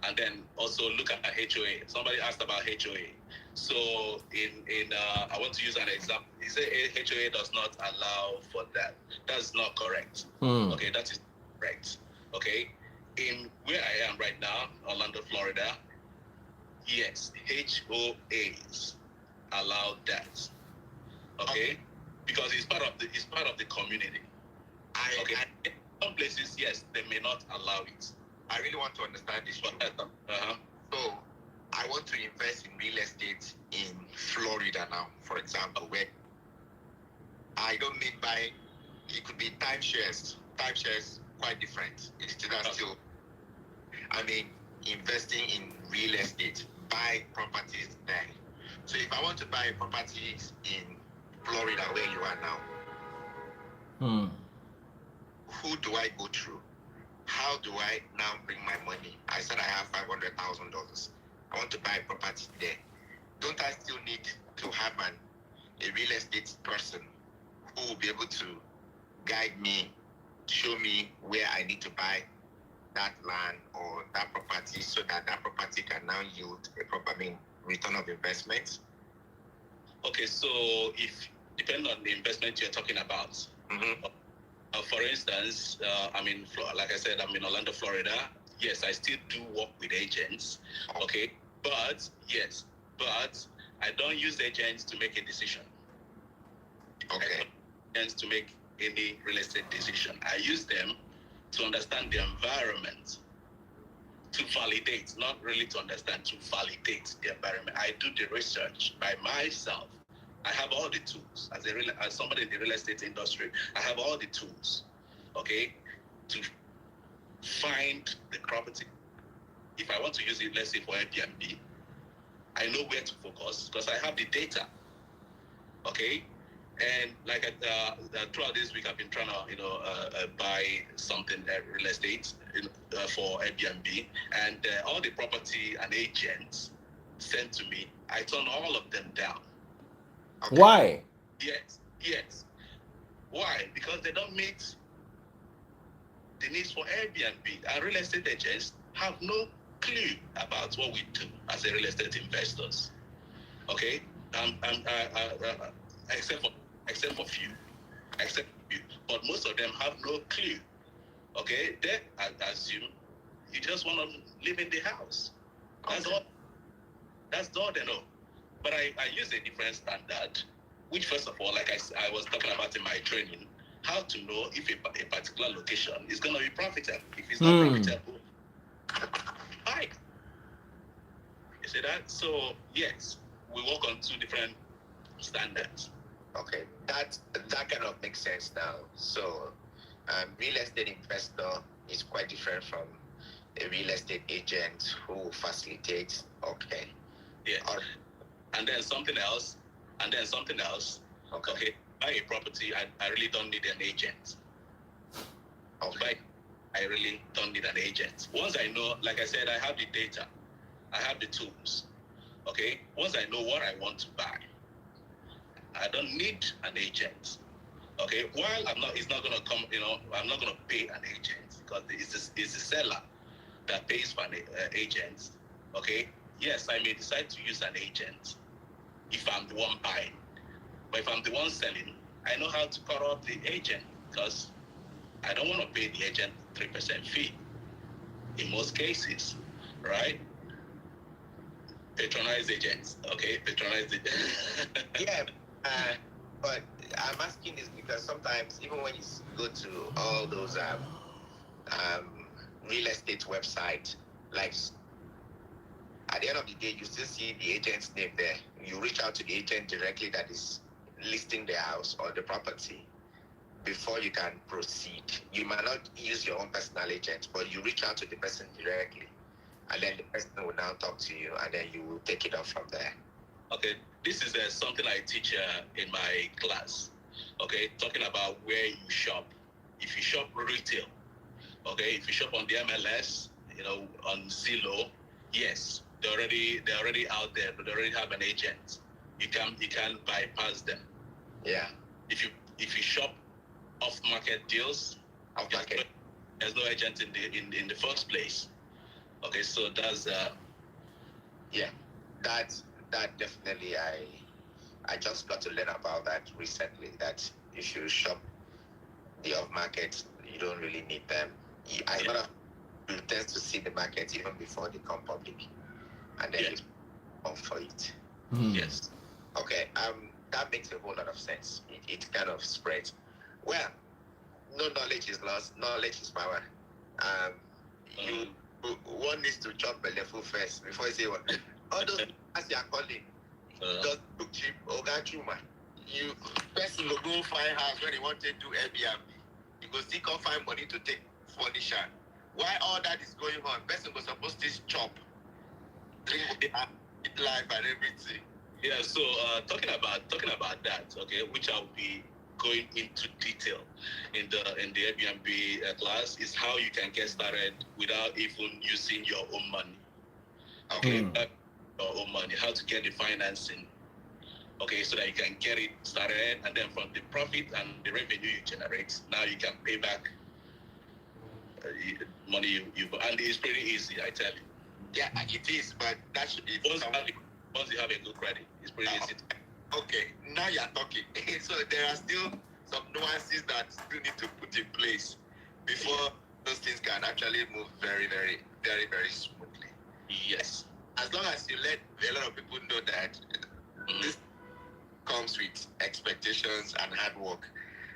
and then also look at HOA. Somebody asked about HOA. So I want to use an example. He said HOA does not allow for that. That's not correct. Okay, that is correct. Okay, in where I am right now, Orlando, Florida, yes, HOAs allow that. Okay, because it's part of the community. Okay. In some places, yes, they may not allow it. I really want to understand this. So, I want to invest in real estate in Florida now, for example, where I don't mean by, it could be timeshares. Timeshares quite different. It's still, I mean, investing in real estate, buy properties there. So if I want to buy properties in Florida where you are now, who do I go through? How do I now bring my money? I said I have $500,000. I want to buy a property there. Don't I still need to have a real estate person who will be able to guide me, show me where I need to buy that land or that property so that property can now yield a proper return of investment? Okay, so if depending on the investment you're talking about, for instance, like I said, I'm in Orlando, Florida. Yes, I still do work with agents. Okay, but I don't use agents to make a decision. Okay, agents to make any real estate decision. I use them to understand the environment, to validate, not really to understand, to validate the environment. I do the research by myself. I have all the tools. As somebody in the real estate industry, I have all the tools, okay, to find the property. If I want to use it, let's say for Airbnb, I know where to focus because I have the data, okay? And like throughout this week, I've been trying to, buy something real estate for Airbnb, and all the property and agents sent to me, I turn all of them down. Okay. Why? Yes. Why? Because they don't meet the needs for Airbnb. And real estate agents have no clue about what we do as a real estate investors. Okay? Except for few. But most of them have no clue. Okay? They assume you just want to live in the house. That's all. That's all they know. But I use a different standard, which first of all, like I was talking about in my training, how to know if a particular location is going to be profitable. If it's not profitable, buy. You see that? So yes, we work on two different standards. Okay, that kind of makes sense now. So, real estate investor is quite different from a real estate agent who facilitates. Okay. Yeah. And then something else. Okay. Buy a property, I really don't need an agent. Okay. I really don't need an agent. Once I know, like I said, I have the data, I have the tools. Okay. Once I know what I want to buy, I don't need an agent. Okay. While it's not gonna come. I'm not gonna pay an agent because it's the seller that pays for an agent. Okay. Yes, I may decide to use an agent if I'm the one buying. But if I'm the one selling, I know how to cut off the agent because I don't want to pay the agent 3% fee in most cases, right? Patronize agents, okay? Patronize agents. Yeah, but I'm asking this because sometimes even when you go to all those real estate websites, like at the end of the day, you still see the agent's name there. You reach out to the agent directly that is listing the house or the property before you can proceed. You might not use your own personal agent, but you reach out to the person directly, and then the person will now talk to you, and then you will take it off from there. Okay, this is something I teach in my class. Okay, talking about where you shop. If you shop retail, okay, if you shop on the MLS, on Zillow, yes, they're already out there, but they already have an agent. You can bypass them. Yeah. If you shop off market deals, there's no agent in the first place. Okay, so that's yeah, that definitely I just got to learn about that recently. That if you shop the off market, you don't really need them. As a matter of you tend to see the market even before they come public, and then you come for it. Yes. Okay. That makes a whole lot of sense. It kind of spreads. Well, no knowledge is lost. Knowledge is power. One needs to chop belly full first before you say what. All those as you are calling, just look cheap. Chuma. You person will go find house when you want to do Airbnb. You go still can't find money to take furniture. Why all that is going on? Person was supposed to chop, drink, eat life and everything. Yeah. So talking about that, okay, which I'll be going into detail in the Airbnb class, is how you can get started without even using your own money. Okay, your own money. How to get the financing. Okay, so that you can get it started, and then from the profit and the revenue you generate, now you can pay back money you and it's pretty easy, I tell you. Yeah, it is, but that should be once you have a good credit, it's pretty easy. Okay, now you're talking. So there are still some nuances that still need to put in place before those things can actually move very, very, very, very smoothly. Yes. As long as you let a lot of people know that this comes with expectations and hard work,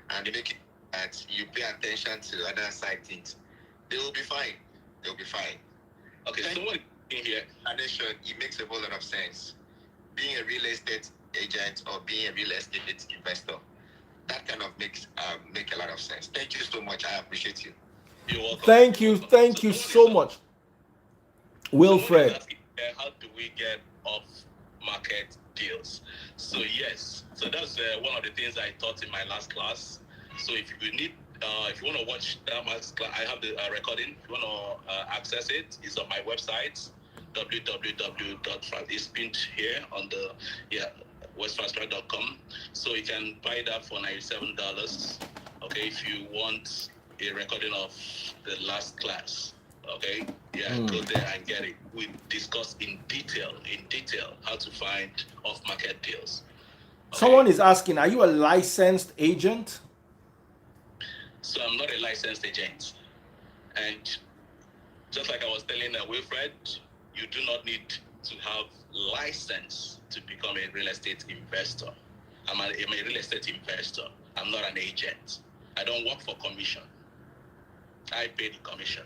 and make it that you pay attention to other side things, they will be fine. They'll be fine. Okay, so what in here? Addition, it makes a whole lot of sense. Being a real estate agent or being a real estate investor, that kind of makes make a lot of sense. Thank you so much. I appreciate you. You're welcome. Thank you so much, Wilfred. Asking, how do we get off market deals? So yes, so that's one of the things I taught in my last class. So if you need, if you want to watch that masterclass, I have the recording. If you want to access it, it's on my website, it's pinned here on the westfasttrack.com. So you can buy that for $97. Okay, if you want a recording of the last class. Okay, go there and get it. We discuss in detail how to find off-market deals. Okay? Someone is asking, are you a licensed agent? So I'm not a licensed agent, and just like I was telling Wilfred, you do not need to have license to become a real estate investor. I'm a real estate investor. I'm not an agent. I don't work for commission. I pay the commission.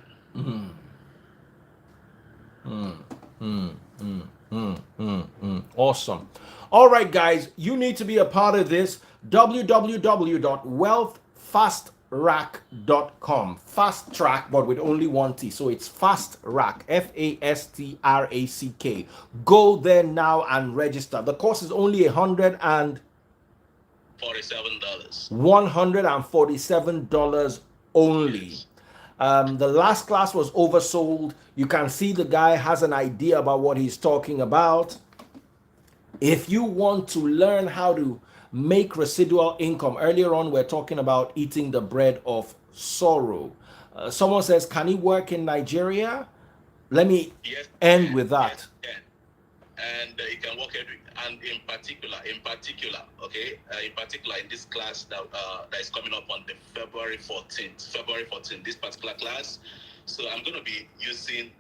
Awesome. All right, guys, you need to be a part of this. www.wealthfastrack.com. Fast track, but with only one T. So it's Fast Rack, FASTRACK. Go there now and register. The course is only $147 only. Yes. The last class was oversold. You can see the guy has an idea about what he's talking about. If you want to learn how to make residual income, earlier on we're talking about eating the bread of sorrow. Someone says, can he work in Nigeria? Let me end with that. Yes, and it can work every. And in particular, okay, in particular in this class that is coming up on the February 14th, this particular class. So I'm going to be using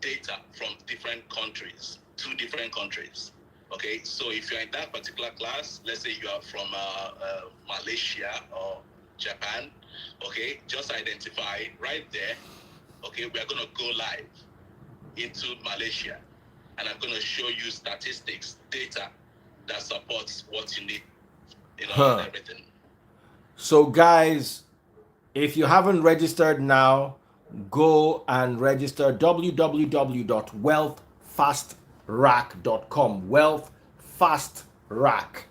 data from different countries, 2 different countries. Okay, so if you're in that particular class, let's say you are from Malaysia or Japan, okay, just identify right there. Okay, we are going to go live into Malaysia, and I'm going to show you statistics, data that supports what you need, and everything. So guys, if you haven't registered now, go and register www.wealthfastrack.com. Wealthfastrack, Fastrack,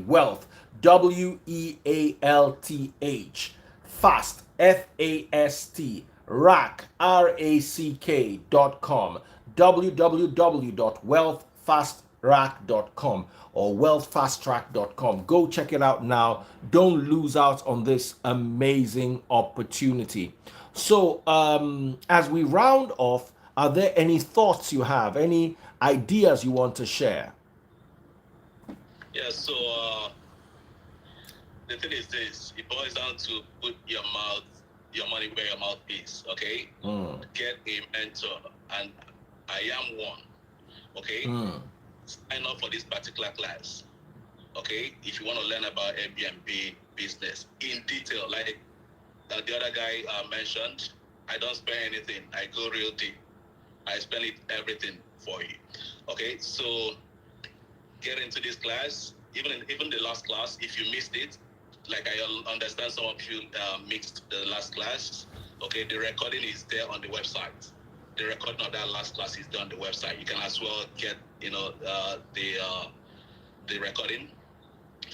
wealth, Wealth, fast, Fast, rack, Rack.com. www.wealthfastrack.com or wealthfasttrack.com. Go check it out now. Don't lose out on this amazing opportunity. So as we round off, are there any thoughts you have, any ideas you want to share? Yeah, so the thing is this, it boils down to put your money where your mouth is, okay? Get a mentor, and I am one, okay? Sign up for this particular class, okay? If you want to learn about Airbnb business in detail, like the other guy mentioned, I don't spend anything. I go real deep. I spend everything for you, okay? So get into this class. Even the last class, if you missed it, like I understand some of you mixed the last class, okay? The recording is there on the website. The recording of that last class is there on the website. You can as well get, the recording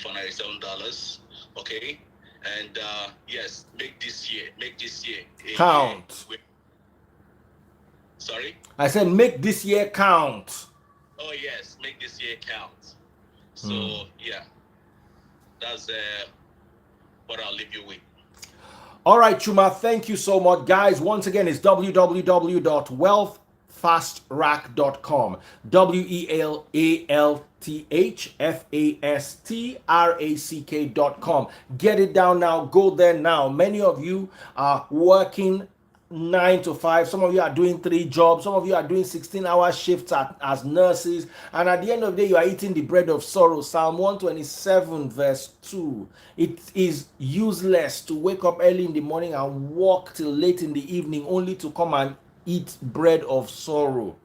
for $97, okay? And yes, make this year Count. Sorry? I said make this year count. Oh yes, make this year count. So yeah, that's what I'll leave you with. All right, Chuma, thank you so much. Guys, once again, it's www.wealthfastrack.com. WEALTHFASTRACK.com. Get it down now. Go there now. Many of you are working 9 to 5. Some of you are doing 3 jobs. Some of you are doing 16-hour shifts as nurses. And at the end of the day, you are eating the bread of sorrow. Psalm 127 verse 2. It is useless to wake up early in the morning and walk till late in the evening only to come and eat bread of sorrow.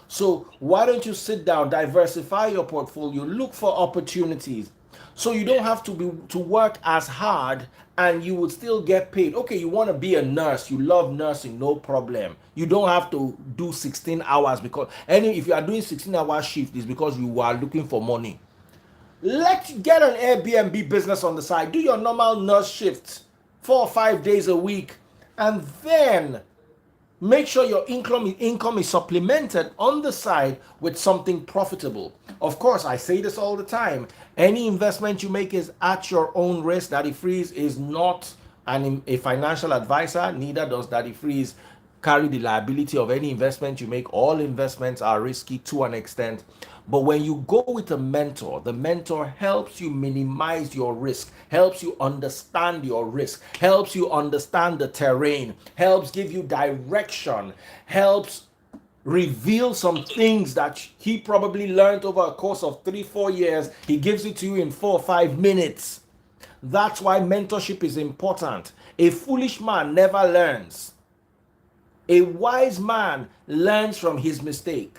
So why don't you sit down, diversify your portfolio, look for opportunities, so you don't have to work as hard and you would still get paid. Okay, you want to be a nurse, you love nursing, no problem. You don't have to do 16 hours because if you are doing 16-hour shift, it's because you are looking for money. Let's get an Airbnb business on the side. Do your normal nurse shift 4 or 5 days a week, and then make sure your income is supplemented on the side with something profitable. Of course, I say this all the time. Any investment you make is at your own risk. Daddy Freeze is not a financial advisor. Neither does Daddy Freeze carry the liability of any investment you make. All investments are risky to an extent. But when you go with a mentor, the mentor helps you minimize your risk, helps you understand your risk, helps you understand the terrain, helps give you direction, helps reveal some things that he probably learned over a course of 3-4 years. He gives it to you in 4 or 5 minutes. That's why mentorship is important. A foolish man never learns. A wise man learns from his mistake.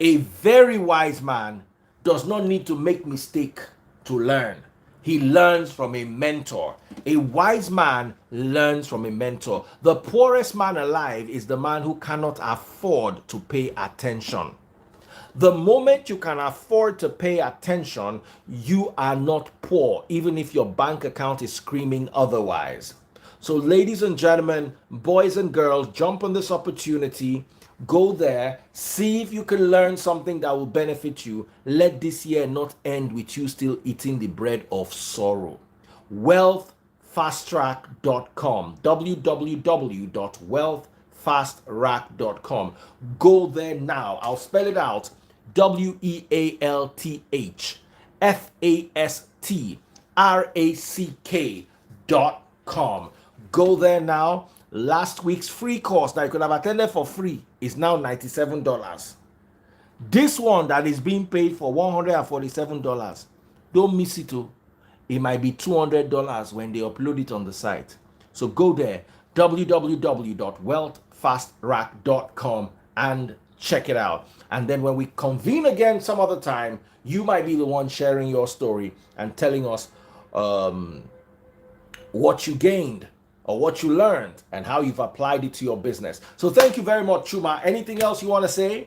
A very wise man does not need to make mistake to learn. He learns from a mentor. A wise man learns from a mentor. The poorest man alive is the man who cannot afford to pay attention. The moment you can afford to pay attention, you are not poor, even if your bank account is screaming otherwise. So ladies and gentlemen, boys and girls, jump on this opportunity. Go there, see if you can learn something that will benefit you. Let this year not end with you still eating the bread of sorrow. Wealthfasttrack.com, www.wealthfasttrack.com. wealthfastrack.com. Go there now. I'll spell it out. wealthfastrack.com. Go there now. Last week's free course that you could have attended for free is now $97. This one that is being paid for $147, don't miss it too. It might be $200 when they upload it on the site. So go there, www.wealthfastrack.com, and check it out. And then when we convene again some other time, you might be the one sharing your story and telling us what you gained or what you learned and how you've applied it to your business. So thank you very much, Chuma. Anything else you want to say?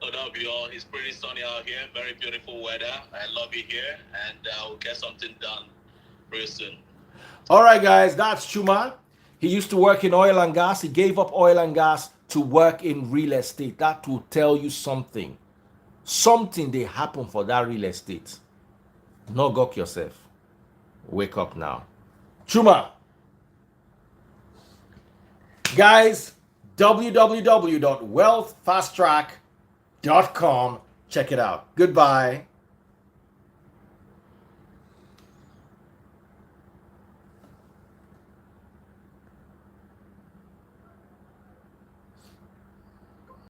Oh, that'll be all. It's pretty sunny out here. Very beautiful weather. I love it here. And we'll get something done pretty soon. All right, guys. That's Chuma. He used to work in oil and gas. He gave up oil and gas to work in real estate. That will tell you something. Something they happen for that real estate. No gawk yourself. Wake up now. Chuma. Guys, www.wealthfastrack.com. Check it out. Goodbye.